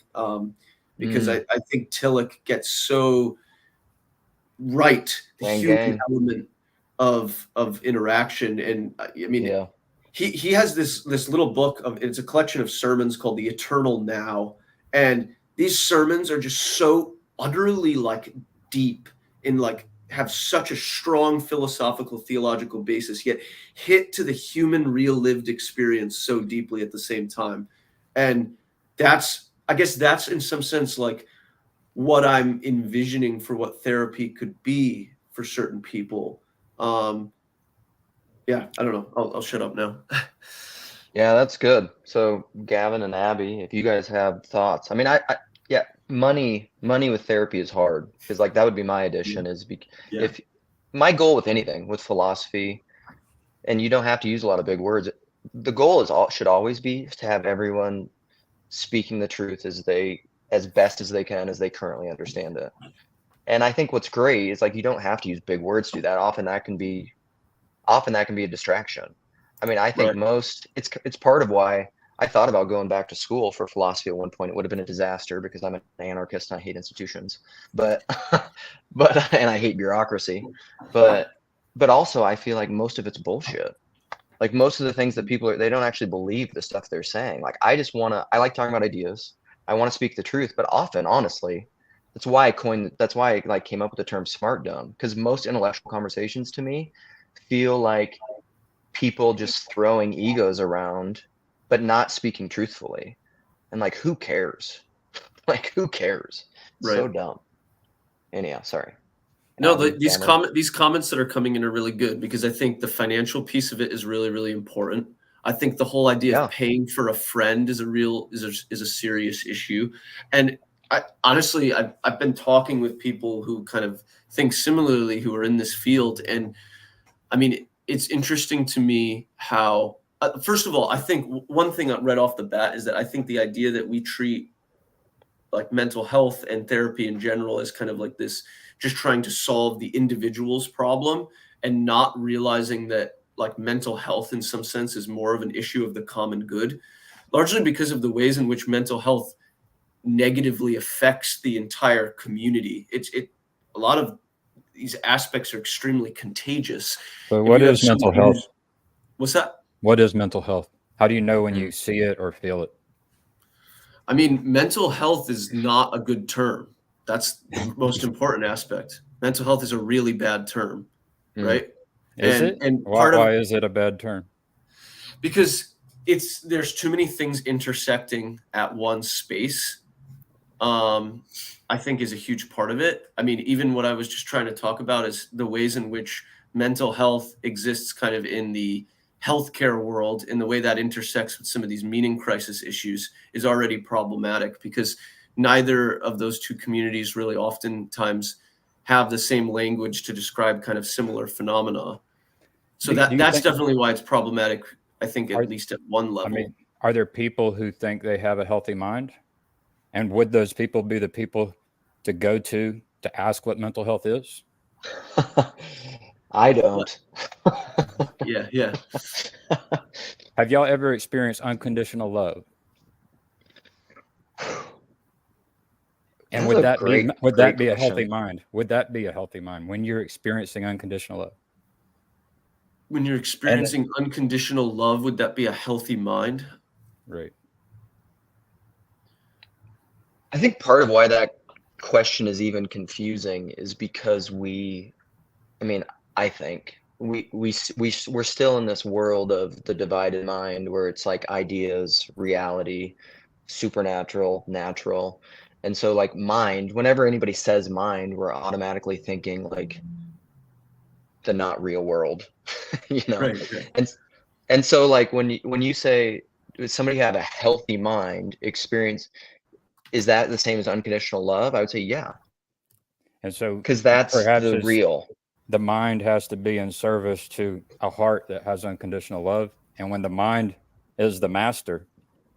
because I think Tillich gets so right the Gang, human gang. element of interaction. And I mean, Yeah. he has this little book of, it's a collection of sermons called The Eternal Now, and these sermons are just so utterly like deep and like have such a strong philosophical theological basis, yet hit to the human real lived experience so deeply at the same time. And I guess that's in some sense like what I'm envisioning for what therapy could be for certain people. Yeah, I don't know. I'll shut up now. Yeah, that's good. So Gavin and Abby, if you guys have thoughts, I mean, yeah, money with therapy is hard because like that would be my addition Yeah. if my goal with anything, with philosophy, and you don't have to use a lot of big words. The goal should always be to have everyone speaking the truth as best as they can, as they currently understand it. And I think what's great is like you don't have to use big words to do that. Often that can be a distraction. I mean, I think Right. it's part of why I thought about going back to school for philosophy at one point. It would have been a disaster because I'm an anarchist and I hate institutions, but and I hate bureaucracy, but also I feel like most of it's bullshit. Like most of the things that they don't actually believe the stuff they're saying. Like I like talking about ideas. I want to speak the truth, but often, honestly, that's why I like came up with the term smart dumb, because most intellectual conversations to me feel like people just throwing egos around, but not speaking truthfully. And like, who cares? Like, who cares? It's so Right. dumb. Anyhow, sorry. No, Abby, Cameron. these comments that are coming in are really good because I think the financial piece of it is really, really important. I think the whole idea of Yeah. paying for a friend is a serious issue. And honestly, I've been talking with people who kind of think similarly, who are in this field. And I mean, it's interesting to me how, first of all, I think one thing right off the bat is that I think the idea that we treat like mental health and therapy in general as kind of like this, just trying to solve the individual's problem and not realizing that like mental health in some sense is more of an issue of the common good, largely because of the ways in which mental health negatively affects the entire community. A lot of these aspects are extremely contagious. But If what you have is mental health? somebody, what's that? What is mental health? How do you know when Mm. you see it or feel it? I mean, mental health is not a good term. That's the most important aspect. Mental health is a really bad term, Mm. right? Is it? And Why, part of, why is it a bad term? because there's too many things intersecting at one space. I think is a huge part of it. I mean, even what I was just trying to talk about is the ways in which mental health exists kind of in the healthcare world, in the way that intersects with some of these meaning crisis issues is already problematic because neither of those two communities really oftentimes have the same language to describe kind of similar phenomena. So Do you that's think, definitely why it's problematic, I think, at least at one I level. mean, are there people who think they have a healthy mind? And would those people be the people to go to ask what mental health is? I don't. Yeah, yeah. Have y'all ever experienced unconditional love? And That's a would great that be a healthy question. mind? Would that be a healthy mind when you're experiencing unconditional love? When you're And experiencing unconditional love, would that be a healthy mind? right. I think part of why that question is even confusing is because I mean, I think we're still in this world of the divided mind where it's like ideas, reality, supernatural, natural. And so like mind, whenever anybody says mind, we're automatically thinking like the not real world, you know? Right, right. And so like when you say, does somebody have a healthy mind experience, is that the same as unconditional love? I would say, yeah, And so because that's perhaps the real. the mind has to be in service to a heart that has unconditional love. And when the mind is the master,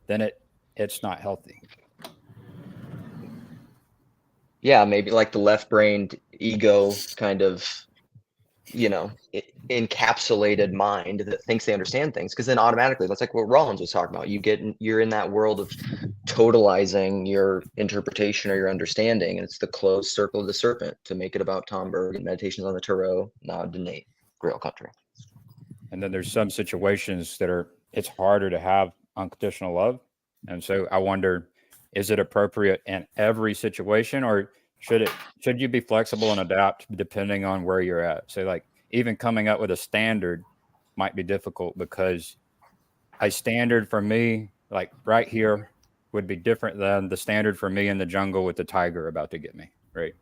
then it's not healthy. Yeah, maybe like the left-brained ego kind of, encapsulated mind that thinks they understand things. Because then automatically, that's like what Rollins was talking about. You're in that world of totalizing your interpretation or your understanding, and it's the closed circle of the serpent to make it about Tom Berg and Meditations on the Tarot, nod to Nate, Grail Country. And then there's some situations that it's harder to have unconditional love. And so I wonder, is it appropriate in every situation, or should you be flexible and adapt depending on where you're at? So like even coming up with a standard might be difficult, because a standard for me, like right here, would be different than the standard for me in the jungle with the tiger about to get me, right?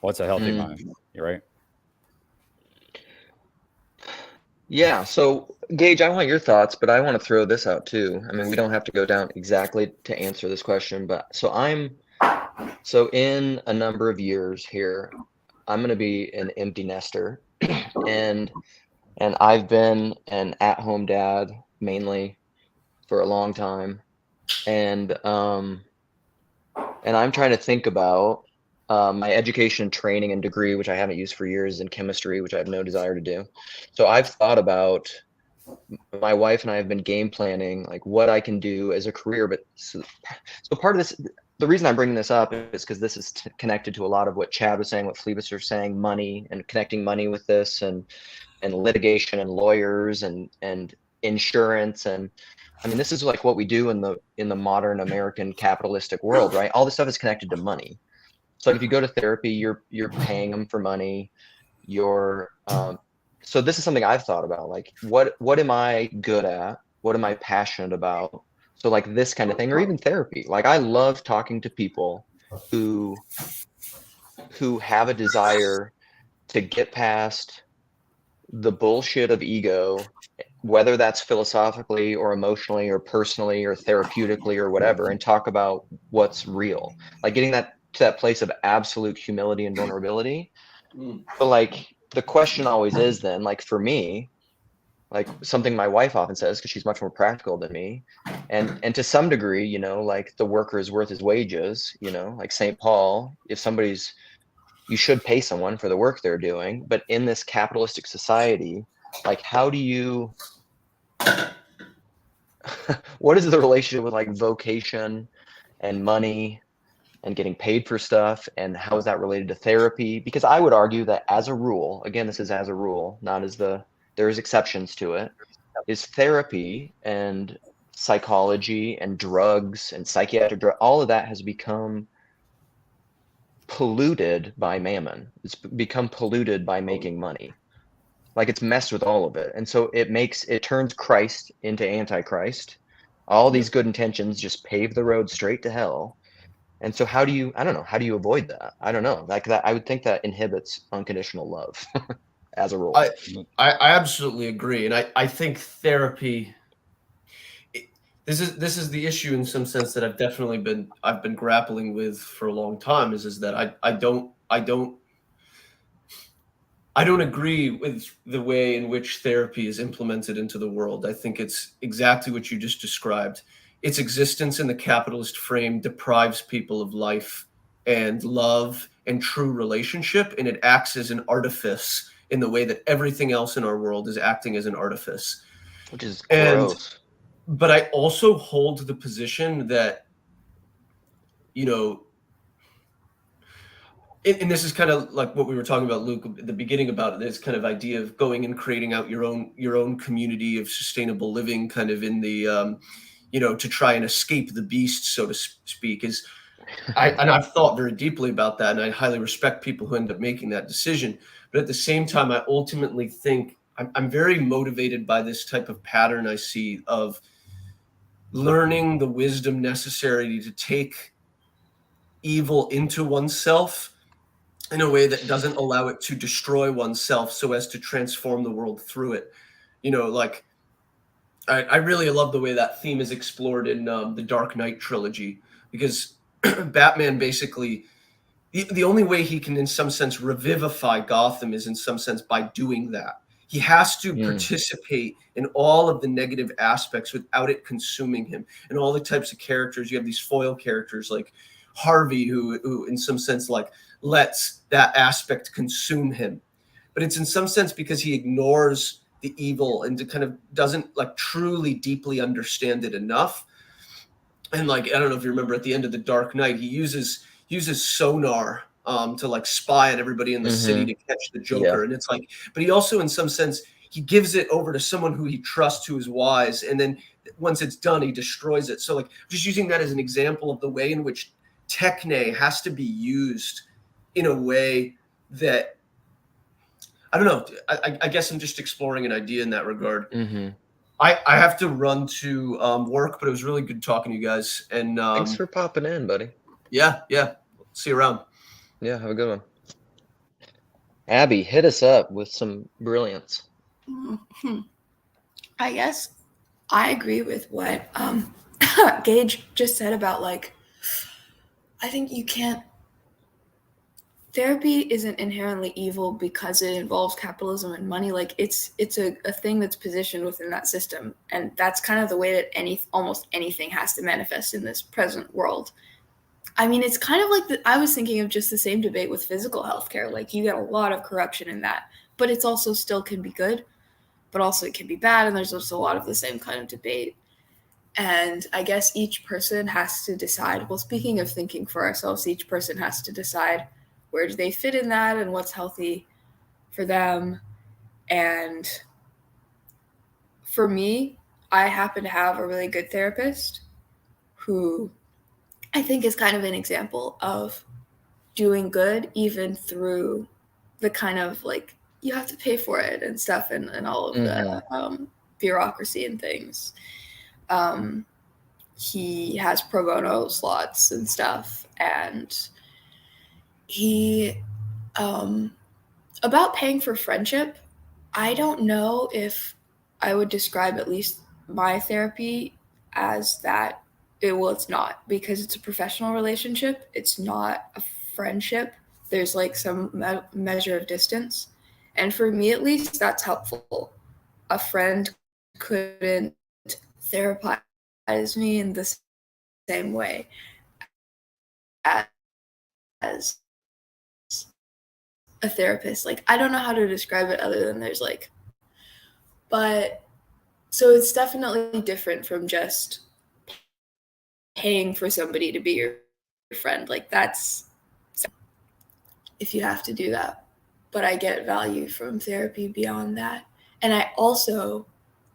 What's a healthy mind, right? Yeah, so Gage, I want your thoughts, but I want to throw this out too. I mean, we don't have to go down exactly to answer this question, but so in a number of years here, I'm going to be an empty nester, and I've been an at-home dad mainly for a long time, and I'm trying to think about my education, training, and degree, which I haven't used for years, in chemistry, which I have no desire to do. So I've thought about, my wife and I have been game planning like what I can do as a career. But so part of this, the reason I'm bringing this up is because this is connected to a lot of what Chad was saying, what Phlebas was saying, money, and connecting money with this, and litigation and lawyers and insurance. And I mean, this is like what we do in the modern American capitalistic world, right? All this stuff is connected to money. So like if you go to therapy, you're paying them for money. You're so this is something I've thought about, like what am I good at? What am I passionate about? So like this kind of thing, or even therapy. Like I love talking to people who have a desire to get past the bullshit of ego, whether that's philosophically or emotionally or personally or therapeutically or whatever, and talk about what's real. Like getting that to that place of absolute humility and vulnerability. But like the question always is then, like for me, like something my wife often says, because she's much more practical than me, and to some degree, like the worker is worth his wages, like St. Paul, if you should pay someone for the work they're doing. But in this capitalistic society, like how do you what is the relationship with like vocation and money and getting paid for stuff, and how is that related to therapy? Because I would argue that as a rule, again, this is as a rule, not as there's exceptions to it, is therapy and psychology and drugs and psychiatric all of that has become polluted by mammon. It's become polluted by making money. Like it's messed with all of it. And so it turns Christ into Antichrist. All these good intentions just pave the road straight to hell. And so I don't know, how do you avoid that? I don't know. Like that, I would think that inhibits unconditional love as a rule. I absolutely agree. And I think therapy, this is the issue in some sense that I've been grappling with for a long time, is that I don't agree with the way in which therapy is implemented into the world. I think it's exactly what you just described. Its existence in the capitalist frame deprives people of life and love and true relationship, and it acts as an artifice in the way that everything else in our world is acting as an artifice. Which is And gross. but I also hold the position that, and this is kind of like what we were talking about, Luke, at the beginning, about this kind of idea of going and creating out your own community of sustainable living, kind of in the, to try and escape the beast, so to speak. I've thought very deeply about that, and I highly respect people who end up making that decision. But at the same time, I ultimately think I'm very motivated by this type of pattern I see of learning the wisdom necessary to take evil into oneself in a way that doesn't allow it to destroy oneself, so as to transform the world through it. I really love the way that theme is explored in the Dark Knight trilogy, because Batman basically, the only way he can in some sense revivify Gotham is in some sense by doing that. He has to participate in all of the negative aspects without it consuming him. And all the types of characters, you have these foil characters like Harvey, who in some sense like lets that aspect consume him. But it's in some sense because he ignores the evil and kind of doesn't like truly deeply understand it enough. And like, I don't know if you remember at the end of The Dark Knight, he uses sonar to like spy on everybody in the city to catch the Joker. And it's like, but he also in some sense, he gives it over to someone who he trusts, who is wise. And then once it's done, he destroys it. So like just using that as an example of the way in which techne has to be used in a way that, I don't know. I guess I'm just exploring an idea in that regard. I have to run to work, but it was really good talking to you guys. And thanks for popping in, buddy. Yeah. See you around. Yeah, have a good one. Abby, hit us up with some brilliance. I guess I agree with what Gage just said about like, I think you can't. Therapy isn't inherently evil because it involves capitalism and money. Like it's a thing that's positioned within that system, and that's kind of the way that almost anything has to manifest in this present world. I mean, it's kind of like I was thinking of just the same debate with physical healthcare. Like you get a lot of corruption in that, but it's also still can be good, but also it can be bad, and there's also a lot of the same kind of debate. And I guess each person has to decide. Well, speaking of thinking for ourselves, each person has to decide where do they fit in that and what's healthy for them. And for me, I happen to have a really good therapist who I think is kind of an example of doing good even through the kind of like you have to pay for it and stuff and all of the bureaucracy and things. He has pro bono slots and stuff, and he about paying for friendship, I don't know if I would describe at least my therapy as that. It's not, because it's a professional relationship. It's not a friendship. There's like some measure of distance, and for me at least, that's helpful. A friend couldn't therapize me in the same way as a therapist. Like, I don't know how to describe it other than there's like, but so it's definitely different from just paying for somebody to be your friend. Like that's if you have to do that. But I get value from therapy beyond that. And I also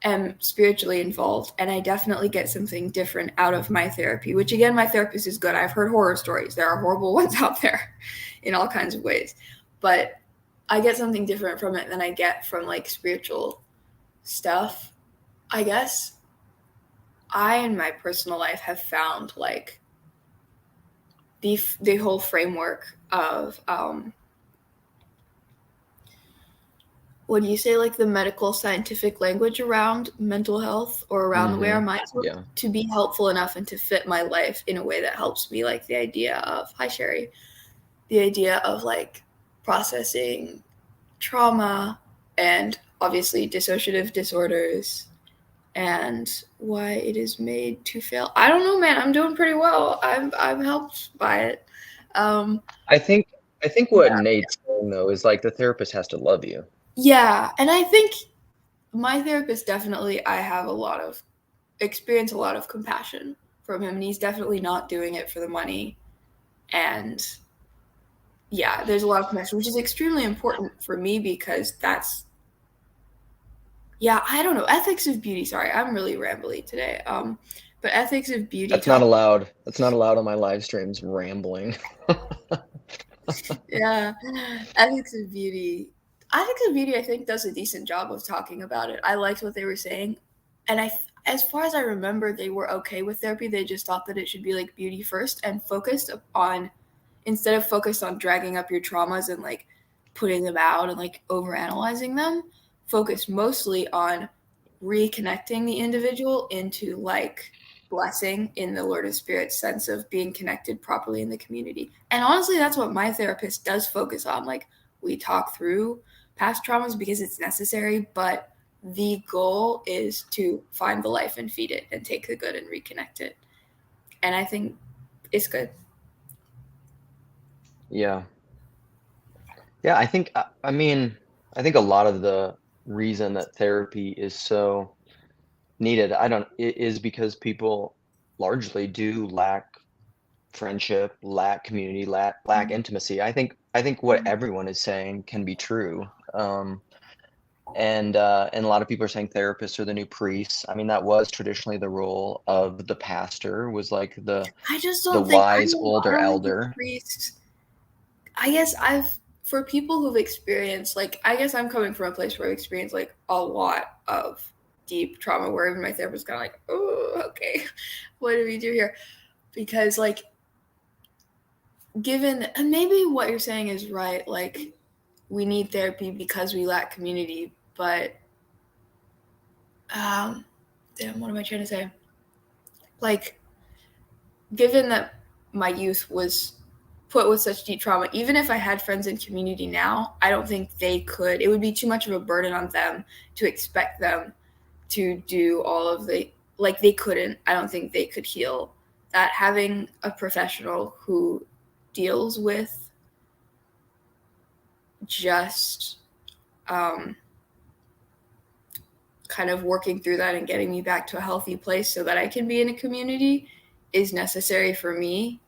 am spiritually involved, and I definitely get something different out of my therapy, which again, my therapist is good. I've heard horror stories. There are horrible ones out there in all kinds of ways, but I get something different from it than I get from like spiritual stuff. I guess I, in my personal life, have found like the whole framework of what do you say, like the medical scientific language around mental health or around the way our minds work to be helpful enough and to fit my life in a way that helps me. Like the idea of, hi Sherry, the idea of like processing trauma and obviously dissociative disorders and why it is made to fail. I don't know, man. I'm doing pretty well. I'm helped by it. I think what Nate's saying though is like the therapist has to love you. Yeah, and I think my therapist definitely, I have a lot of compassion from him, and he's definitely not doing it for the money. And yeah, there's a lot of compassion, which is extremely important for me because that's, I don't know, ethics of beauty. Sorry, I'm really rambly today. But ethics of beauty. That's not allowed. That's not allowed on my live streams, rambling. Yeah, ethics of beauty. Ethics of beauty, I think, does a decent job of talking about it. I liked what they were saying. And as far as I remember, they were okay with therapy. They just thought that it should be like beauty first and focused on, instead of focused on dragging up your traumas and like putting them out and like overanalyzing them, focused mostly on reconnecting the individual into like blessing in the Lord of Spirits sense of being connected properly in the community. And honestly, that's what my therapist does focus on. Like, we talk through past traumas because it's necessary, but the goal is to find the life and feed it and take the good and reconnect it. And I think it's good. Yeah. Yeah, I think I mean, I think a lot of the reason that therapy is so needed, is because people largely do lack friendship, lack community, lack intimacy. I think what everyone is saying can be true. And a lot of people are saying therapists are the new priests. I mean, that was traditionally the role of the pastor, was like the I just the don't think wise I older don't think elder. priests. I guess for people who've experienced, like, I guess I'm coming from a place where I've experienced like a lot of deep trauma, where even my therapist kind of like, oh, okay, what do we do here? Because like, given, and maybe what you're saying is right, like, we need therapy because we lack community, but damn, what am I trying to say? Like, given that my youth was put with such deep trauma, even if I had friends in community now, I don't think they could. It would be too much of a burden on them to expect them to do all of the, like, they couldn't. I don't think they could heal that. Having a professional who deals with just kind of working through that and getting me back to a healthy place so that I can be in a community is necessary for me.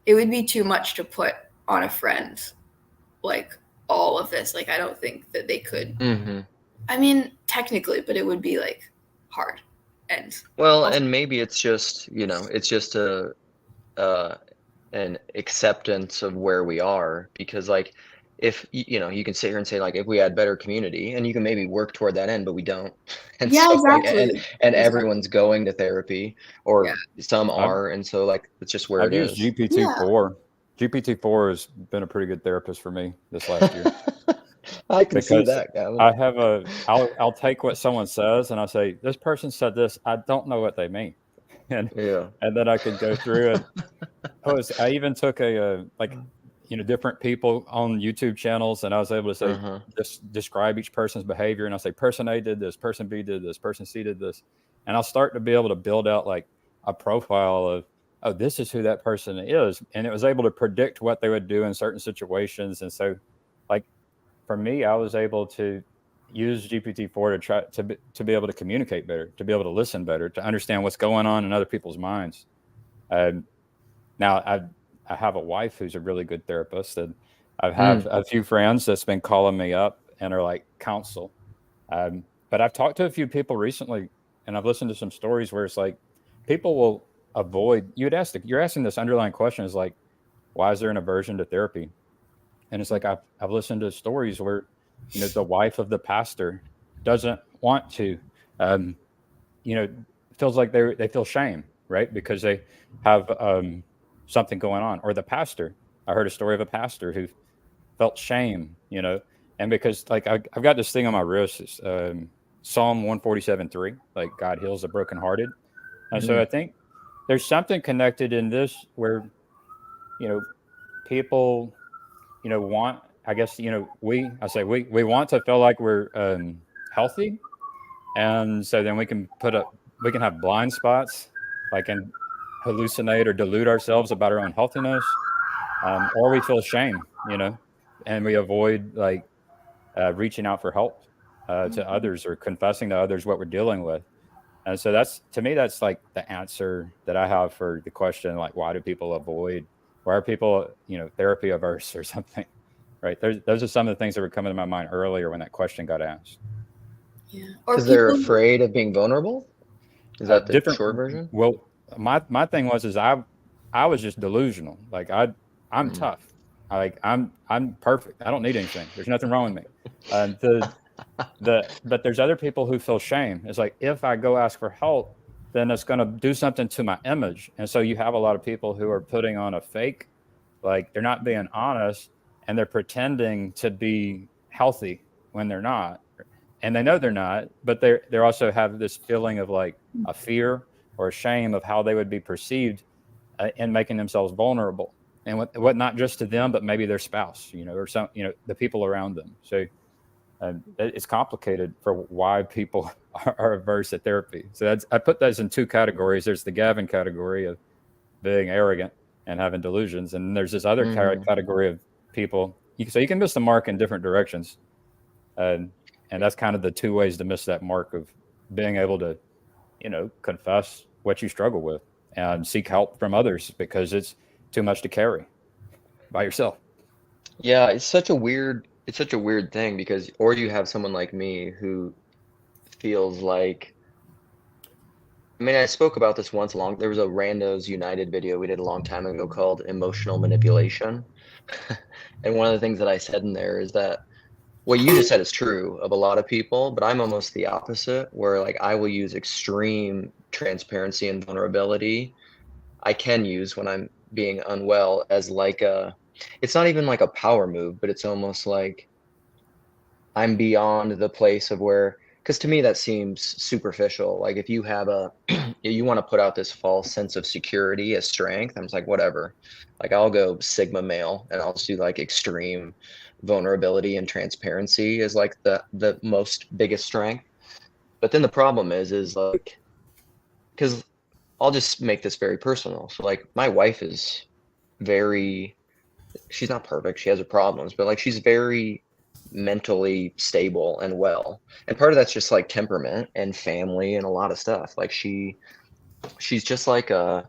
It would be too much to put on a friend, like, all of this. Like, I don't think that they could. Mm-hmm. I mean, technically, but it would be like hard. And Well, also, and maybe it's just, it's just an acceptance of where we are, because like, if you can sit here and say, like, if we had better community, and you can maybe work toward that end, but we don't. And yeah, so like, exactly. and Exactly. everyone's going to therapy, or Yeah. some I've, are, and so like, it's just where I've it used is. GPT-4. GPT-4 has been a pretty good therapist for me this last year. I can see Because that, Gavin. I have I'll take what someone says and I say, this person said this, I don't know what they mean. And Yeah. then I could go through and I even took different people on YouTube channels, and I was able to say, Uh-huh. just describe each person's behavior. And I'll say, person A did this, person B did this, person C did this. And I'll start to be able to build out like a profile of, oh, this is who that person is. And it was able to predict what they would do in certain situations. And so, like, for me, I was able to use GPT-4 to try to be able to communicate better, to be able to listen better, to understand what's going on in other people's minds. Now I have a wife who's a really good therapist, and I have a few friends that's been calling me up and are like, counsel. But I've talked to a few people recently, and I've listened to some stories where it's like, people will avoid. You're asking this underlying question is like, why is there an aversion to therapy? And it's like, I've listened to stories where, the wife of the pastor doesn't want to, um, feels like they feel shame, right? Because they have something going on. Or the pastor, I heard a story of a pastor who felt shame, and because like I've got this thing on my wrist, it's, Psalm 147:3, like, God heals the brokenhearted. And so I think there's something connected in this where, people, want, I guess, we want to feel like we're healthy. And so then we can have blind spots, like, and hallucinate or delude ourselves about our own healthiness, or we feel shame, and we avoid like reaching out for help to others or confessing to others what we're dealing with. And so to me, that's like the answer that I have for the question, like, why do people avoid? Why are people, therapy averse or something? Right. Those are some of the things that were coming to my mind earlier when that question got asked. Yeah. Or Because they're people. afraid of being vulnerable? Is that the Different. short version? Well, my thing is I was just delusional. Like, I'm tough. I'm perfect. I don't need anything. There's nothing wrong with me. And but there's other people who feel shame. It's like, if I go ask for help, then it's going to do something to my image. And so you have a lot of people who are putting on a fake, like, they're not being honest, and they're pretending to be healthy when they're not. And they know they're not, but they're also have this feeling of like a fear or shame of how they would be perceived in making themselves vulnerable, and what not just to them, but maybe their spouse, or some, the people around them. So it's complicated for why people are averse to therapy. So I put those in two categories. There's the Gavin category of being arrogant and having delusions, and there's this other category of people. So you can miss the mark in different directions, and that's kind of the two ways to miss that mark of being able to, confess what you struggle with and seek help from others, because it's too much to carry by yourself. Yeah, it's such a weird thing, because or you have someone like me who feels like, I mean, I spoke about this once there was a Randos United video we did a long time ago called Emotional Manipulation. And one of the things that I said in there is that what you just said is true of a lot of people, but I'm almost the opposite, where like I will use extreme transparency and vulnerability. I can use when I'm being unwell as like it's not even like a power move, but it's almost like I'm beyond the place of where, because to me that seems superficial. Like if you have you want to put out this false sense of security as strength, I'm just like, whatever. Like I'll go Sigma male and I'll just do like extreme vulnerability and transparency is like the most biggest strength. But then the problem is like, because I'll just make this very personal. So like my wife is she's not perfect. She has her problems, but like she's very mentally stable and well. And part of that's just like temperament and family and a lot of stuff. Like she's just like a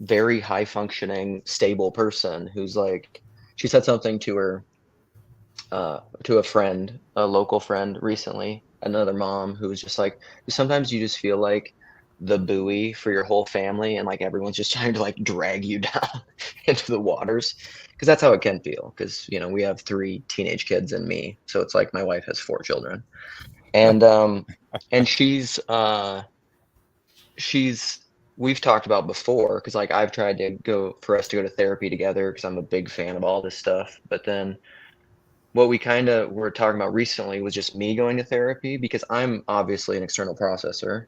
very high functioning, stable person who's like, she said something to her, to a friend, a local friend recently, another mom who was just like, sometimes you just feel like the buoy for your whole family and like everyone's just trying to like drag you down into the waters, because that's how it can feel, because we have 3 teenage kids and me, so it's like my wife has 4 children, and she's we've talked about before, because like I've tried to go to therapy together because I'm a big fan of all this stuff, but then what we kind of were talking about recently was just me going to therapy, because I'm obviously an external processor,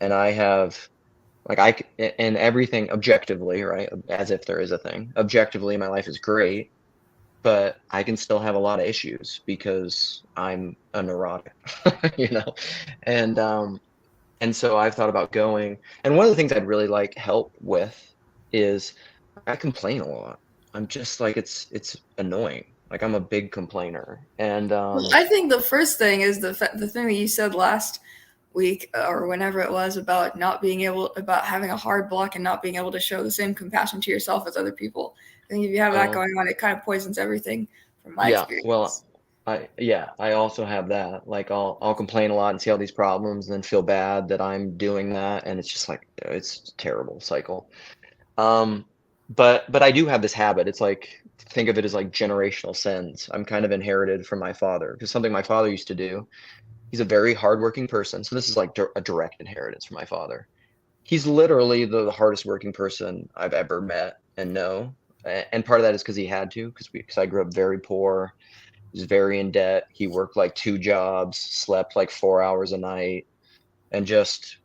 and I have like and everything objectively, right? As if there is a thing. Objectively, my life is great, but I can still have a lot of issues because I'm a neurotic, you know? And so I've thought about going. And one of the things I'd really like help with is I complain a lot. I'm just like, it's annoying. Like I'm a big complainer. And Well, I think the first thing is the thing that you said last week or whenever it was about about having a hard block and not being able to show the same compassion to yourself as other people. I think if you have that going on, it kind of poisons everything from my experience. Well, I also have that. Like I'll complain a lot and see all these problems and then feel bad that I'm doing that, and it's just like it's a terrible cycle. But I do have this habit. It's like, think of it as like generational sins. I'm kind of inherited from my father, because something my father used to do. He's a very hardworking person, so this is like a direct inheritance from my father. He's literally the hardest working person I've ever met and know. And part of that is because he had to, because I grew up very poor. He was very in debt. He worked like 2 jobs, slept like 4 hours a night, and just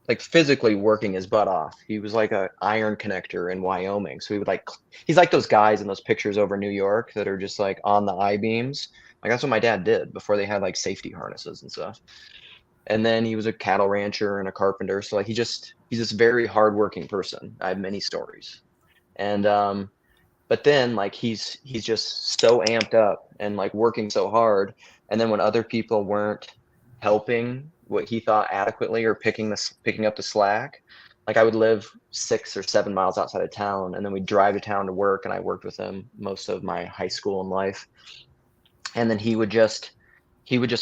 like physically working his butt off. He was like a iron connector in Wyoming. So he would like, he's like those guys in those pictures over New York that are just like on the I-beams. Like that's what my dad did before they had like safety harnesses and stuff. And then he was a cattle rancher and a carpenter. So like he's this very hardworking person. I have many stories. And but then like he's just so amped up and like working so hard. And then when other people weren't helping what he thought adequately or picking up the slack, like I would live 6 or 7 miles outside of town, and then we'd drive to town to work, and I worked with him most of my high school and life. And then he would just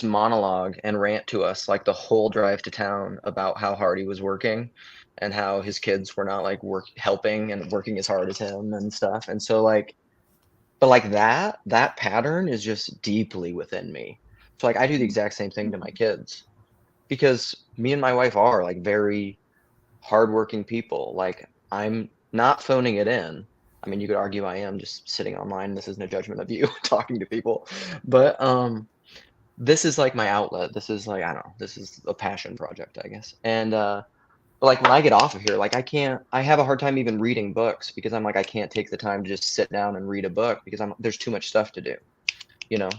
monologue and rant to us like the whole drive to town about how hard he was working and how his kids were not like helping and working as hard as him and stuff. And so like, but like that pattern is just deeply within me. So like I do the exact same thing to my kids, because me and my wife are like very hardworking people. Like I'm not phoning it in. I mean, you could argue I am just sitting online. This is no judgment of you talking to people, but this is like my outlet. This is like, I don't know, this is a passion project, I guess. And But like when I get off of here, like I have a hard time even reading books because I'm like, I can't take the time to just sit down and read a book because there's too much stuff to do.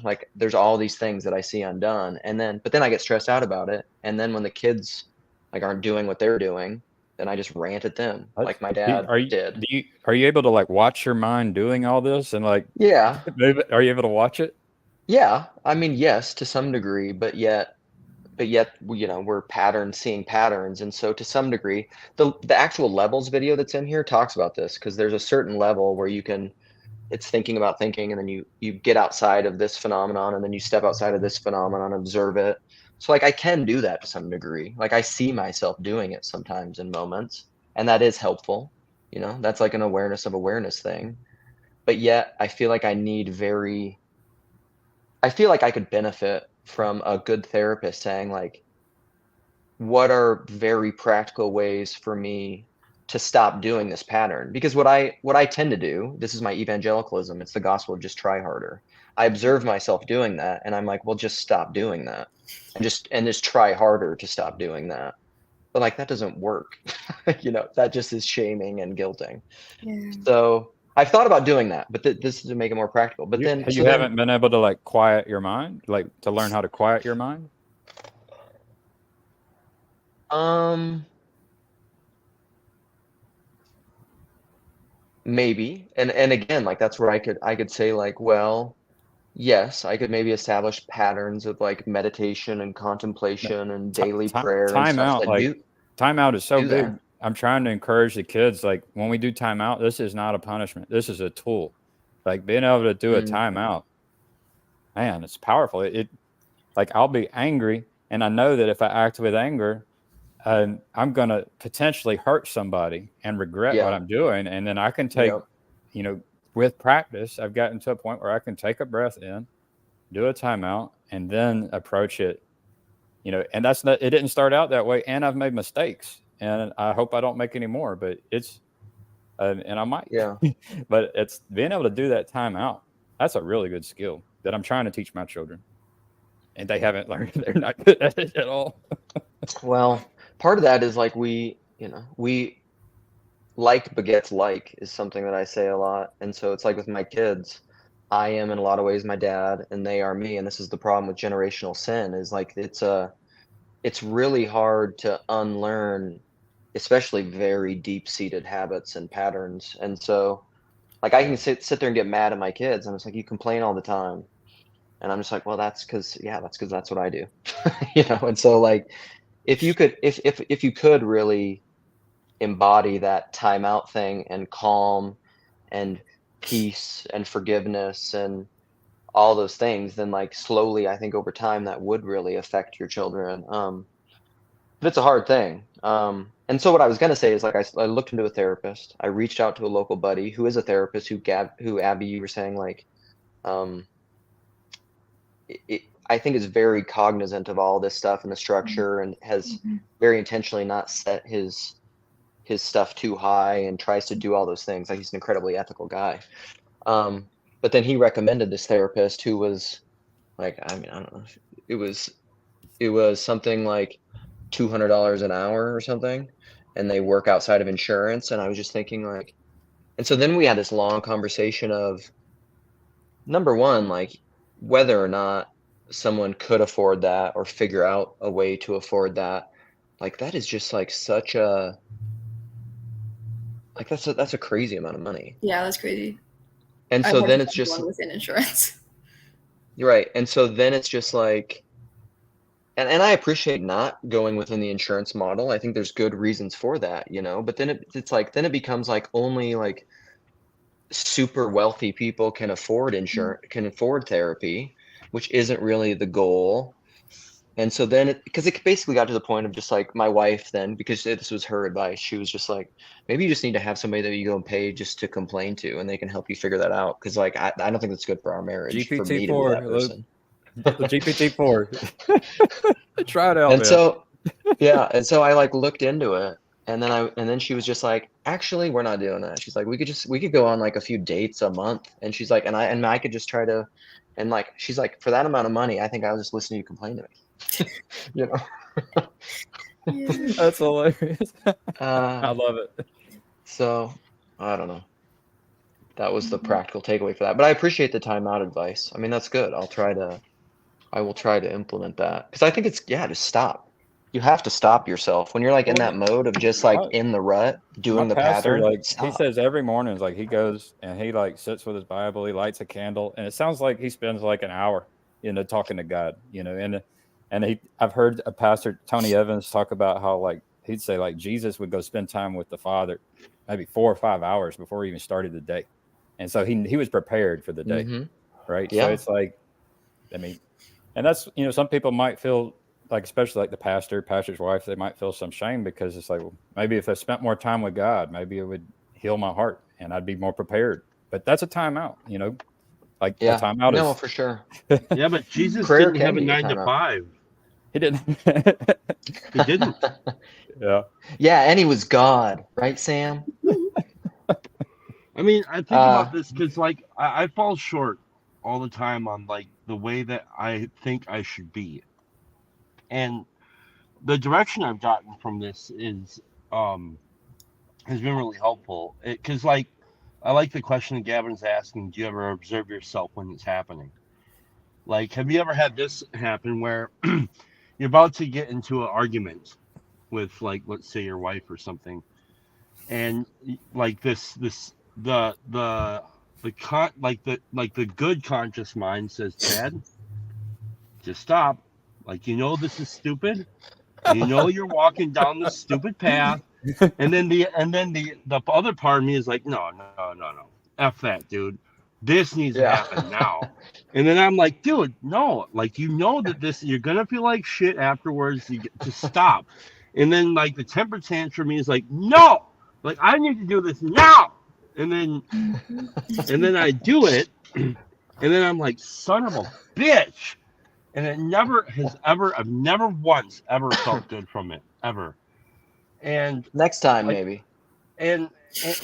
Like there's all these things that I see undone. But then I get stressed out about it. And then when the kids like aren't doing what they're doing, then I just rant at them like my dad did. Are you able to like watch your mind doing all this and like, Yeah. Are you able to watch it? Yeah. I mean, yes, to some degree, but yet, we're seeing patterns. And so to some degree, the actual levels video that's in here talks about this because there's a certain level where it's thinking about thinking, and then you get outside of this phenomenon, and then you step outside of this phenomenon, observe it. So like I can do that to some degree. Like I see myself doing it sometimes in moments, and that is helpful. That's like an awareness of awareness thing. But yet I feel like I feel like I could benefit from a good therapist saying like, what are very practical ways for me to stop doing this pattern? Because what I tend to do, this is my evangelicalism, it's the gospel of just try harder. I observe myself doing that, and I'm like, well, just stop doing that, and just try harder to stop doing that. But like that doesn't work. That just is shaming and guilting. Yeah. So I've thought about doing that, but this is to make it more practical. But then you haven't been able to like quiet your mind, like to learn how to quiet your mind. Maybe. And again, like that's where I could say like, well, yes, I could maybe establish patterns of like meditation and contemplation and daily prayer and stuff time out is so do big. that. I'm trying to encourage the kids, like when we do time out, this is not a punishment. This is a tool. Like being able to do a timeout, man, it's powerful. It like I'll be angry, and I know that if I act with anger, I'm going to potentially hurt somebody and regret what I'm doing. And then I can take, with practice, I've gotten to a point where I can take a breath in, do a timeout, and then approach it, and it didn't start out that way. And I've made mistakes, and I hope I don't make any more, but and I might, but it's being able to do that timeout. That's a really good skill that I'm trying to teach my children, and they haven't learned. They're not good at it at all. Well, part of that is like we like begets like is something that I say a lot. And so it's like with my kids, I am in a lot of ways my dad and they are me. And this is the problem with generational sin is like it's really hard to unlearn, especially very deep-seated habits and patterns. And so like I can sit there and get mad at my kids. And it's like, you complain all the time. And I'm just like, well, that's because that's what I do. And so like if you could really embody that timeout thing and calm and peace and forgiveness and all those things, then like slowly, I think over time that would really affect your children. But it's a hard thing. And so what I was going to say is like, I looked into a therapist. I reached out to a local buddy who is a therapist who Abby, you were saying like, I think is very cognizant of all this stuff and the structure and has very intentionally not set his stuff too high and tries to do all those things. Like he's an incredibly ethical guy. But then he recommended this therapist who was like, I mean, I don't know. It was something like $200 an hour or something. And they work outside of insurance. And I was just thinking like, and so then we had this long conversation of number one, like whether or not someone could afford that or figure out a way to afford that. Like that is just like such a, like that's a crazy amount of money. Yeah, that's crazy. And so then it's just within insurance. You're right. And so then it's just like, and I appreciate not going within the insurance model. I think there's good reasons for that, but then it's like, then it becomes like only like super wealthy people can afford insurance, can afford therapy, which isn't really the goal. And so then because it basically got to the point of just like my wife then, because this was her advice, she was just like, maybe you just need to have somebody that you go and pay just to complain to, and they can help you figure that out. Cause like, I don't think that's good for our marriage. For me to be that person. The GPT-4. Try it out. And so, yeah. And so I like looked into it, and then she was just like, actually, we're not doing that. She's like, we could go on like a few dates a month. And she's like, and I could just try to, and like, she's like, for that amount of money, I think I'll just listen to you complain to me. Yeah. That's hilarious. I Uh, love it. so I don't know. That was the practical takeaway for that. But I appreciate the timeout advice. I mean, that's good. I will try to implement that because I think it's to stop. You have to stop yourself when you're like in Well, that mode of just like my, in the rut, my doing the pastor, pattern. like he Stop. says every morning, like he goes and he like sits with his Bible, he lights a candle, and it sounds like he spends like an hour, talking to God, and I've heard a pastor, Tony Evans, talk about how like he'd say like Jesus would go spend time with the Father, maybe 4 or 5 hours before he even started the day, and so he was prepared for the day, Hmm. right? So Yeah. it's like, I mean, and that's, some people might feel like, especially like the pastor's wife, they might feel some shame because it's like, well, maybe if I spent more time with God, maybe it would heal my heart and I'd be more prepared. But that's a timeout, like a Yeah. timeout No, is, for sure. Yeah, but Jesus Prayer didn't can have a be a 9 to timeout. 5. he didn't. He didn't. Yeah. Yeah, and he was God, right, Sam? I mean, I think Uh, about this because, like, I fall short all the time on like the way that I think I should be, and the direction I've gotten from this is um has been really helpful. Because, like, I like the question that Gavin's asking: do you ever observe yourself when it's happening? Like, have you ever had this happen where you're about to get into an argument with, like, let's say your wife or something, and like this the good conscious mind says, Chad, just stop. Like, this is stupid. You're walking down this stupid path. And then the other part of me is like, no, no, no, no. F that, dude. This needs to yeah. happen now. And then I'm like, dude, no. Like, that this, you're gonna feel like shit afterwards. Just stop. And then, like, the temper tantrum is like, no, like, I need to do this now. And then I do it, and then I'm like, son of a bitch. And it never has ever, I've never once ever felt good from it, ever. And Next time, like, maybe. and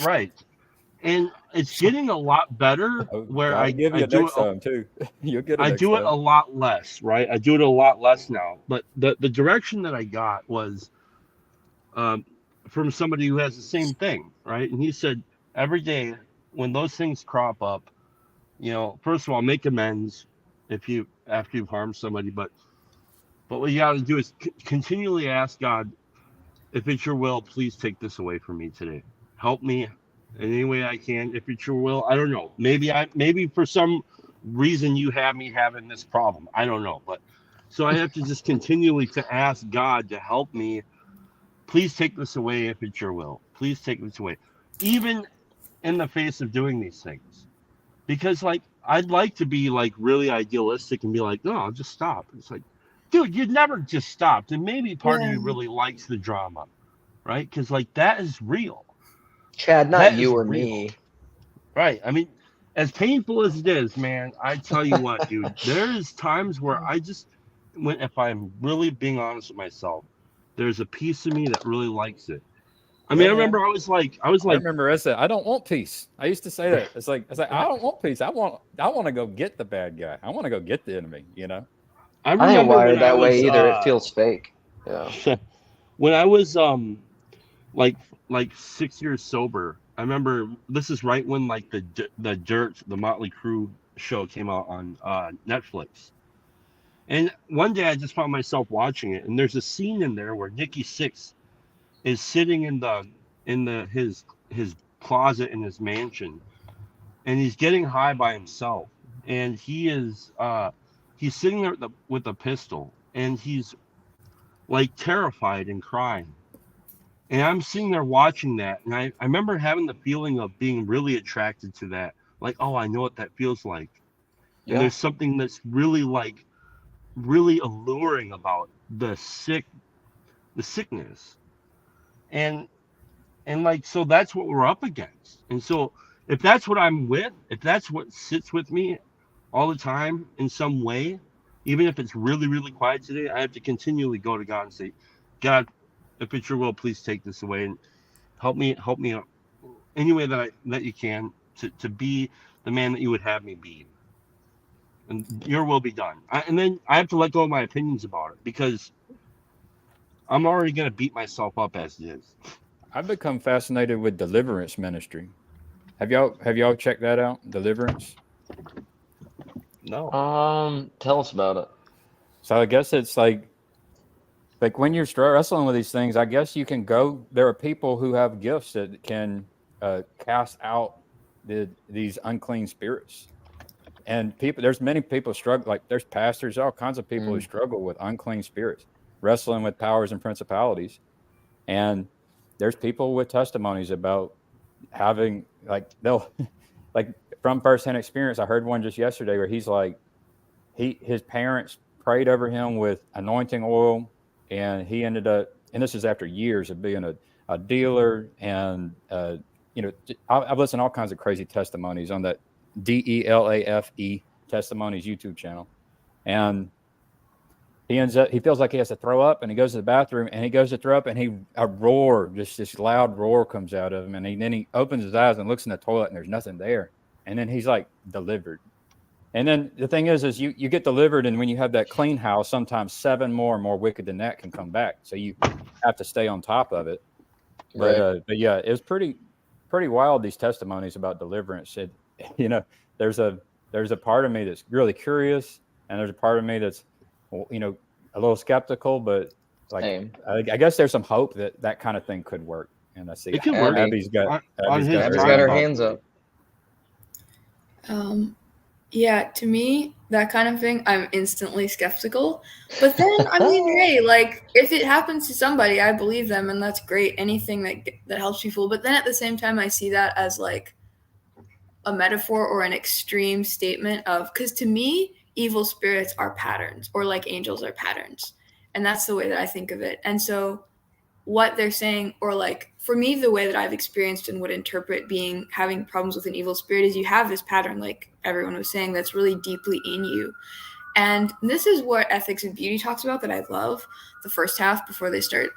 right, and it's getting a lot better Oh, where God will give I you do it next time too. You'll get it I next do it a time. lot less, right? I do it a lot less now. But the direction that I got was um, from somebody who has the same thing, right? And he said every day when those things crop up, first of all, make amends if you after you've harmed somebody, but what you got to do is continually ask God, if it's your will, please take this away from me today. Help me in any way I can. If it's your will, I don't know. Maybe for some reason you have me having this problem. I don't know. But so I have to just continually to ask God to help me. Please take this away if it's your will. Please take this away. Even in the face of doing these things. Because, like, I'd like to be like really idealistic and be like, no, I'll just stop. It's like, dude, you'd never just stopped. And maybe part of Yeah. you really likes the drama, right? Because, like, that is real. Chad, not That is you or real, me. right? I mean, as painful as it is, man, I tell you what, dude, there is times where if I'm really being honest with myself, there's a piece of me that really likes it. I mean, Yeah, I man. remember I was like, I remember I said, I don't want peace. I used to say that. It's like, I don't want peace. I want to go get the bad guy. I want to go get the enemy. I I ain't remember when wired I that way was either. It feels fake. Yeah. when I was like 6 years sober. I remember this is right when, like, the Dirt, the Motley Crue show came out on Netflix. And one day I just found myself watching it, and there's a scene in there where Nikki Sixx is sitting in his closet in his mansion, and he's getting high by himself, and he's sitting there with a pistol, and he's like terrified and crying. And I'm sitting there watching that, and I remember having the feeling of being really attracted to that. Like, oh, I know what that feels like. And Yeah. there's something that's really, like, really alluring about the sickness. And like, so that's what we're up against. And so if that's what I'm with, if that's what sits with me all the time in some way, even if it's really, really quiet today, I have to continually go to God and say, God, if it's your will, please take this away and help me any way that you can to be the man that you would have me be, and your will be done. And then I have to let go of my opinions about it, because I'm already gonna beat myself up as it is. I've become fascinated with deliverance ministry. Have y'all checked that out? Deliverance. No. Tell us about it. So I guess it's like when you're wrestling with these things, I guess you can go. There are people who have gifts that can cast out these unclean spirits, and people. There's many people struggle. Like there's pastors, all kinds of people who struggle with unclean spirits, wrestling with powers and principalities, and there's people with testimonies about having they'll like from firsthand experience. I heard one just yesterday where he's like his parents prayed over him with anointing oil, and he ended up, and this is after years of being a dealer, and I've listened to all kinds of crazy testimonies on that DELAFE testimonies YouTube channel, and he feels like he has to throw up, and he goes to the bathroom, and he goes to throw up, and a roar, just this loud roar comes out of him, and then he opens his eyes and looks in the toilet, and there's nothing there, and then he's like delivered. And then the thing is you get delivered, and when you have that clean house, sometimes 7 more wicked than that can come back. So you have to stay on top of it. But yeah, it was pretty wild, these testimonies about deliverance. There's a part of me that's really curious, and there's a part of me that's a little skeptical. But I guess there's some hope that kind of thing could work. And I see it could work. Abby's got her hands up. Yeah, to me, that kind of thing, I'm instantly skeptical. But then, I mean, hey, like, if it happens to somebody, I believe them, and that's great. Anything that helps people. But then at the same time, I see that as, like, a metaphor or an extreme statement of, because to me, evil spirits are patterns, or like angels are patterns. And that's the way that I think of it. And so what they're saying, or like for me, the way that I've experienced and would interpret having problems with an evil spirit is you have this pattern, like everyone was saying, that's really deeply in you. And this is what Ethics of Beauty talks about that I love, the first half before they start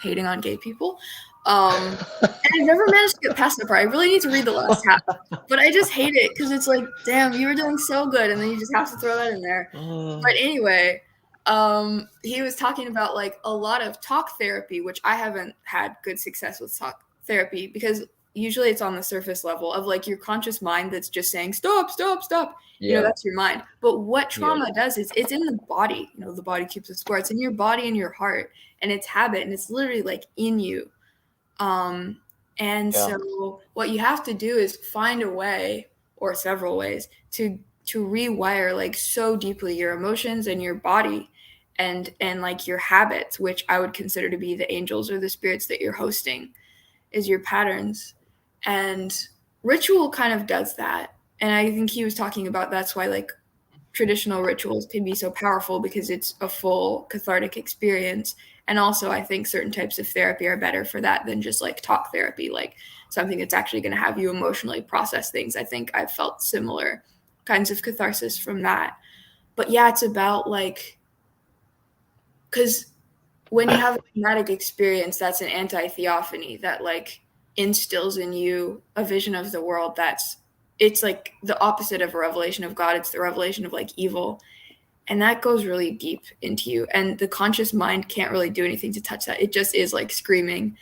hating on gay people. And I've never managed to get past that part. I really need to read the last half, but I just hate it because it's like, damn, you were doing so good, and then you just have to throw that in there. But anyway, he was talking about like a lot of talk therapy, which I haven't had good success with talk therapy because usually it's on the surface level of like your conscious mind that's just saying, stop. Yeah. That's your mind. But what trauma does is it's in the body. The body keeps the score. It's in your body and your heart, and it's habit, and it's literally like in you. So what you have to do is find a way, or several ways, to rewire like so deeply your emotions and your body and like your habits, which I would consider to be the angels or the spirits that you're hosting, is your patterns. And ritual kind of does that. And I think he was talking about that's why like traditional rituals can be so powerful, because it's a full cathartic experience. And also I think certain types of therapy are better for that than just like talk therapy, like something that's actually going to have you emotionally process things. I think I've felt similar kinds of catharsis from that. But yeah, it's about like, because when you have a traumatic experience, that's an anti-theophany that like instills in you a vision of the world it's like the opposite of a revelation of God. It's the revelation of like evil. And that goes really deep into you. And the conscious mind can't really do anything to touch that. It just is like screaming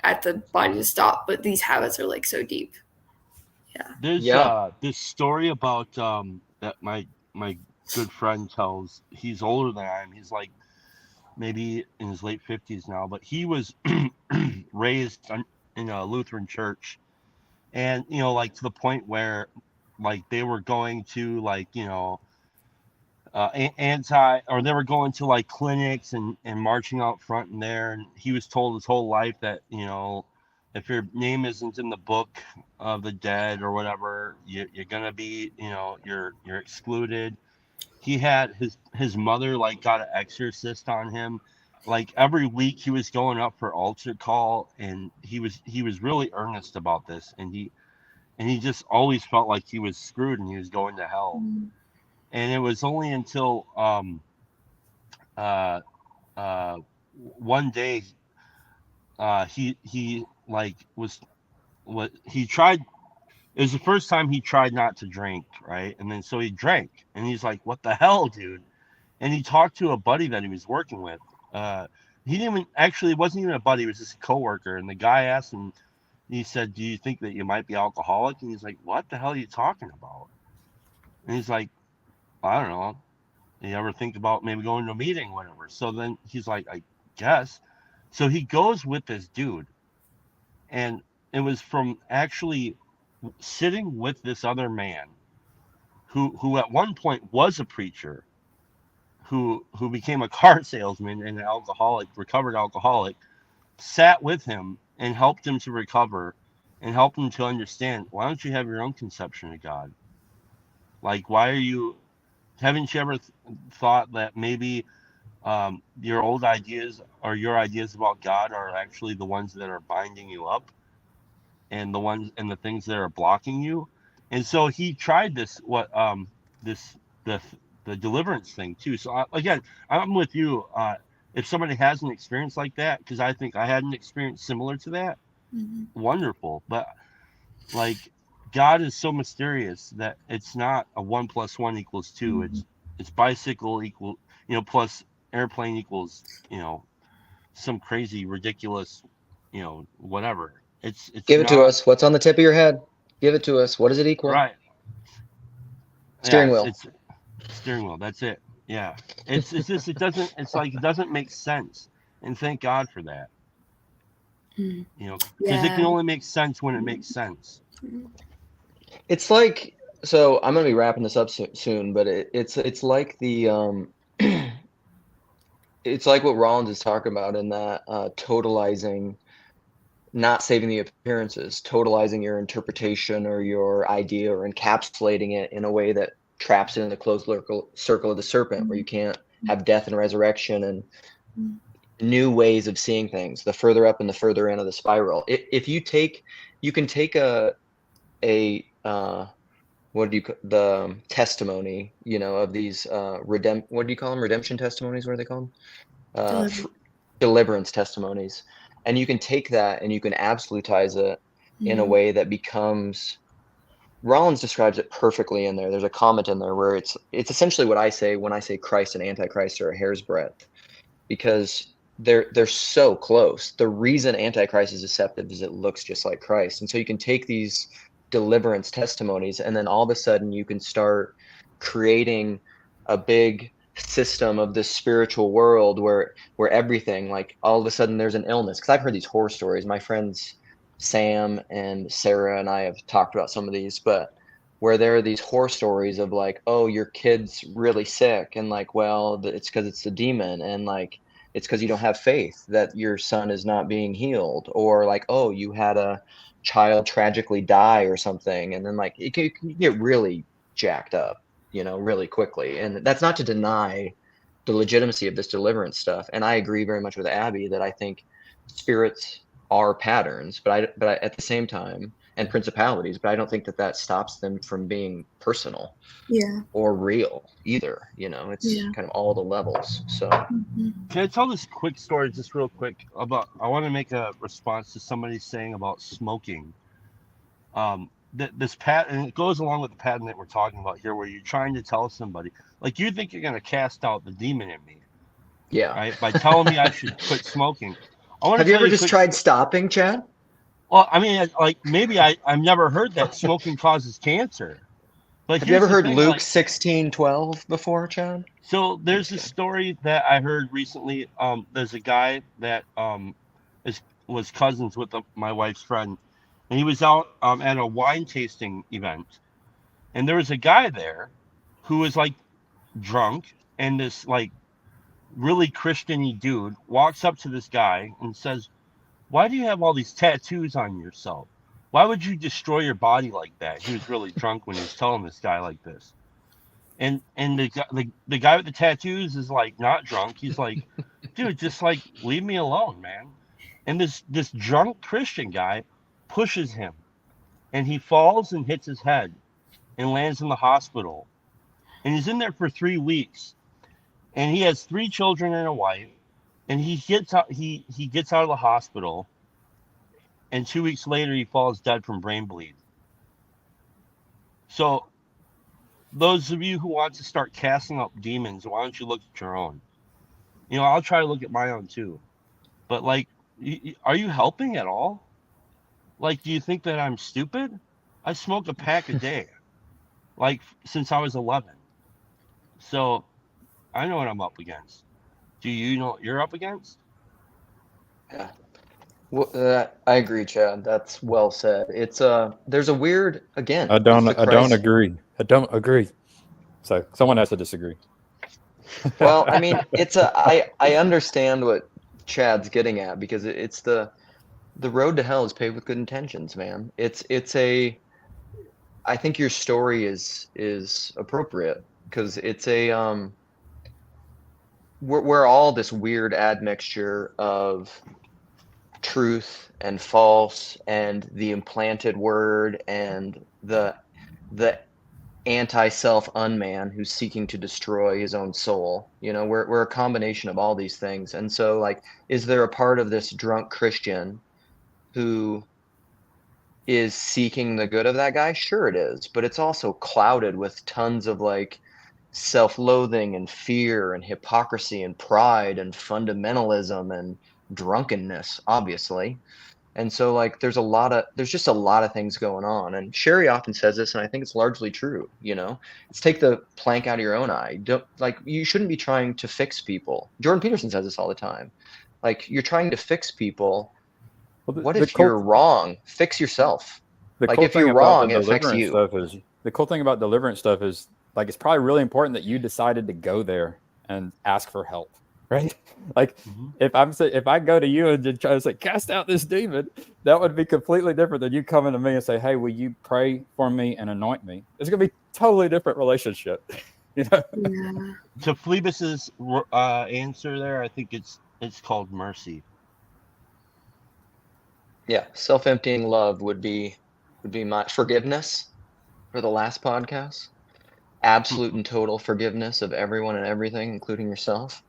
at the body to stop. But these habits are like so deep. Yeah. There's this story about that my good friend tells. He's older than I am. He's like maybe in his late 50s now, but he was raised in a Lutheran church, and like to the point where like they were going to like they were going to like clinics and marching out front in there, and he was told his whole life that if your name isn't in the book of the dead or whatever, you're gonna be you're excluded. He had his mother like got an exorcist on him. Like every week he was going up for altar call, and he was really earnest about this, and he just always felt like he was screwed and he was going to hell. Mm-hmm. And it was only until one day he like was what he tried. It was the first time he tried not to drink, right? And then so he drank, and he's like, "What the hell, dude?" And he talked to a buddy that he was working with, he didn't even actually, it wasn't even a buddy, it was just a coworker. And the guy asked him, he said, "Do you think that you might be alcoholic?" And he's like, "What the hell are you talking about?" And he's like, "I don't know. You ever think about maybe going to a meeting, whatever?" So then he's like, "I guess." So he goes with this dude, and it was from actually sitting with this other man who at one point was a preacher, who became a car salesman and an alcoholic, recovered alcoholic, sat with him and helped him to recover and helped him to understand, why don't you have your own conception of God? Like, why are you, haven't you ever thought that maybe your old ideas or your ideas about God are actually the ones that are binding you up and the ones and the things that are blocking you? And so he tried this the the deliverance thing too. So again, I'm with you. If somebody has an experience like that, because I think I had an experience similar to that, wonderful. But like, God is so mysterious that it's not a 1 + 1 = 2. It's bicycle equal, plus airplane equals, some crazy ridiculous, whatever. It's Give it to not us. What's on the tip of your head? Give it to us. What does it equal? right. Yeah, Steering wheel. it's steering wheel. That's it. Yeah, it's just it doesn't. It's like it doesn't make sense, and thank God for that. Because it can only make sense when it makes sense. It's like, so I'm gonna be wrapping this up soon, but it's like the it's like what Rollins is talking about in that totalizing, not saving the appearances, totalizing your interpretation or your idea or encapsulating it in a way that traps it in the closed circle of the serpent, where you can't have death and resurrection and new ways of seeing things, the further up and the further end of the spiral. If you can take a what do you the testimony, of these what do you call them, redemption testimonies, what are they called, deliverance testimonies, and you can take that and you can absolutize it in a way that becomes, Rollins describes it perfectly in there. There's a comment in there where it's essentially what I say when I say Christ and Antichrist are a hair's breadth, because they're so close. The reason Antichrist is deceptive is it looks just like Christ. And so you can take these deliverance testimonies and then all of a sudden you can start creating a big system of this spiritual world where everything, like, all of a sudden there's an illness. Because I've heard these horror stories. My friends Sam and Sarah and I have talked about some of these, but where there are these horror stories of like, oh, your kid's really sick, and like, well, it's because it's a demon, and like, it's because you don't have faith that your son is not being healed, or like, oh, you had a child tragically die or something, and then like it can get really jacked up, really quickly. And that's not to deny the legitimacy of this deliverance stuff. And I agree very much with Abby that I think spirits are patterns, but I at the same time, and principalities, but I don't think that stops them from being personal or real either. It's kind of all the levels. So Can I tell this quick story, just real quick, about? I want to make a response to somebody saying about smoking. This pattern, and it goes along with the pattern that we're talking about here, where you're trying to tell somebody, like, you think you're going to cast out the demon in me, yeah. right? By telling me I should quit smoking. Have you ever just tried stopping, Chad? Well, I mean, like, maybe I've never heard that smoking causes cancer. But have you ever heard thing, Luke like, 16:12 before, Chad? So there's a story that I heard recently. There's a guy that was cousins with my wife's friend, and he was out at a wine tasting event, and there was a guy there who was like drunk, and this like really Christian-y dude walks up to this guy and says, "Why do you have all these tattoos on yourself? Why would you destroy your body like that?" He was really drunk when he was telling this guy like this. And the guy with the tattoos is like not drunk. He's like, "Dude, just like leave me alone, man." And this drunk Christian guy pushes him, and he falls and hits his head and lands in the hospital. And he's in there for 3 weeks. And he has 3 children and a wife. And he gets out of the hospital, and 2 weeks later he falls dead from brain bleed. So those of you who want to start casting out demons, why don't you look at your own? I'll try to look at my own too. but like, are you helping at all? Like, do you think that I'm stupid? I smoke a pack a day, like since I was 11. So I know what I'm up against. Do you know what you're up against? Yeah. Well, I agree, Chad. That's well said. It's there's a weird again. I It's the don't Christ. agree. I don't agree. So someone has to disagree. Well, I mean, I understand what Chad's getting at because it's the road to hell is paved with good intentions, man. It's a I think your story is appropriate because it's a we're all this weird admixture of truth and false and the implanted word and the anti-self unman who's seeking to destroy his own soul. You know, we're a combination of all these things. And so like, is there a part of this drunk Christian who is seeking the good of that guy? Sure it is, but it's also clouded with tons of like self-loathing and fear and hypocrisy and pride and fundamentalism and drunkenness, obviously. And so like there's just a lot of things going on. And Sherry often says this, and I think it's largely true, you know. It's take the plank out of your own eye. Don't like you shouldn't be trying to fix people. Jordan Peterson says this all the time. Like you're trying to fix people. Well, What if you're wrong? Fix yourself. The Like cool if thing you're about wrong, the it affects deliverance you. stuff is the cool thing about deliverance stuff is like it's probably really important that you decided to go there and ask for help, right? Like if I go to you and just try to say cast out this demon, that would be completely different than you coming to me and say, hey, will you pray for me and anoint me? It's gonna be totally different relationship. You know? Yeah. To Phlebas's answer there, I think it's called mercy. Yeah, self-emptying love would be my forgiveness for the last podcast. Absolute and total forgiveness of everyone and everything, including yourself.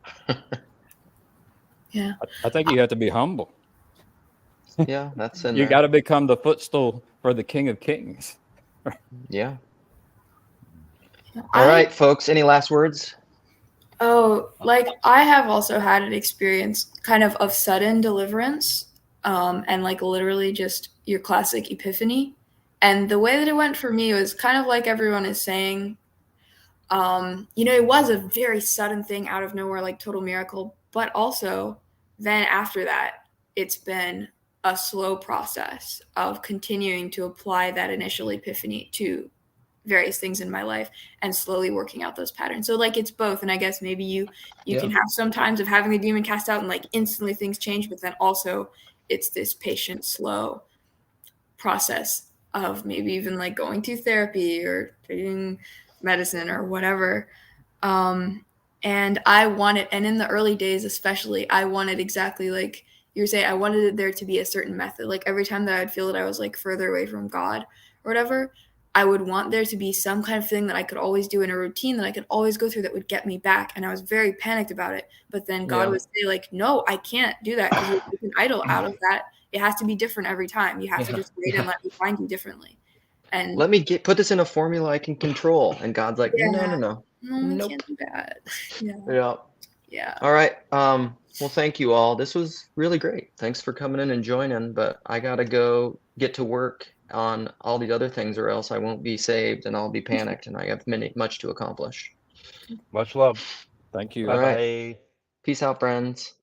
Yeah. I think you have to be humble. Yeah, that's in You there. got to become the footstool for the King of Kings. Yeah. All right, folks. Any last words? Oh, like I have also had an experience kind of sudden deliverance, and like literally just your classic epiphany. And the way that it went for me was kind of like everyone is saying, you know, it was a very sudden thing out of nowhere, like total miracle. But also then after that, it's been a slow process of continuing to apply that initial epiphany to various things in my life and slowly working out those patterns. So like it's both. And I guess maybe you can have some times of having the demon cast out and like instantly things change, but then also it's this patient, slow process of maybe even like going to therapy or taking medicine or whatever. And I wanted, and in the early days especially, I wanted exactly like you were saying, I wanted there to be a certain method. Like every time that I'd feel that I was like further away from God or whatever, I would want there to be some kind of thing that I could always do in a routine that I could always go through that would get me back. And I was very panicked about it. But then God would say like, no, I can't do that because you make an idol out of that. It has to be different every time. You have to just wait and let me find you differently. And let me put this in a formula I can control. And God's like, no. No, we can't do that. Yeah. All right. Well, thank you all. This was really great. Thanks for coming in and joining. But I gotta go get to work on all these other things, or else I won't be saved and I'll be panicked, and I have much to accomplish. Much love. Thank you. All right. Bye. Peace out, friends.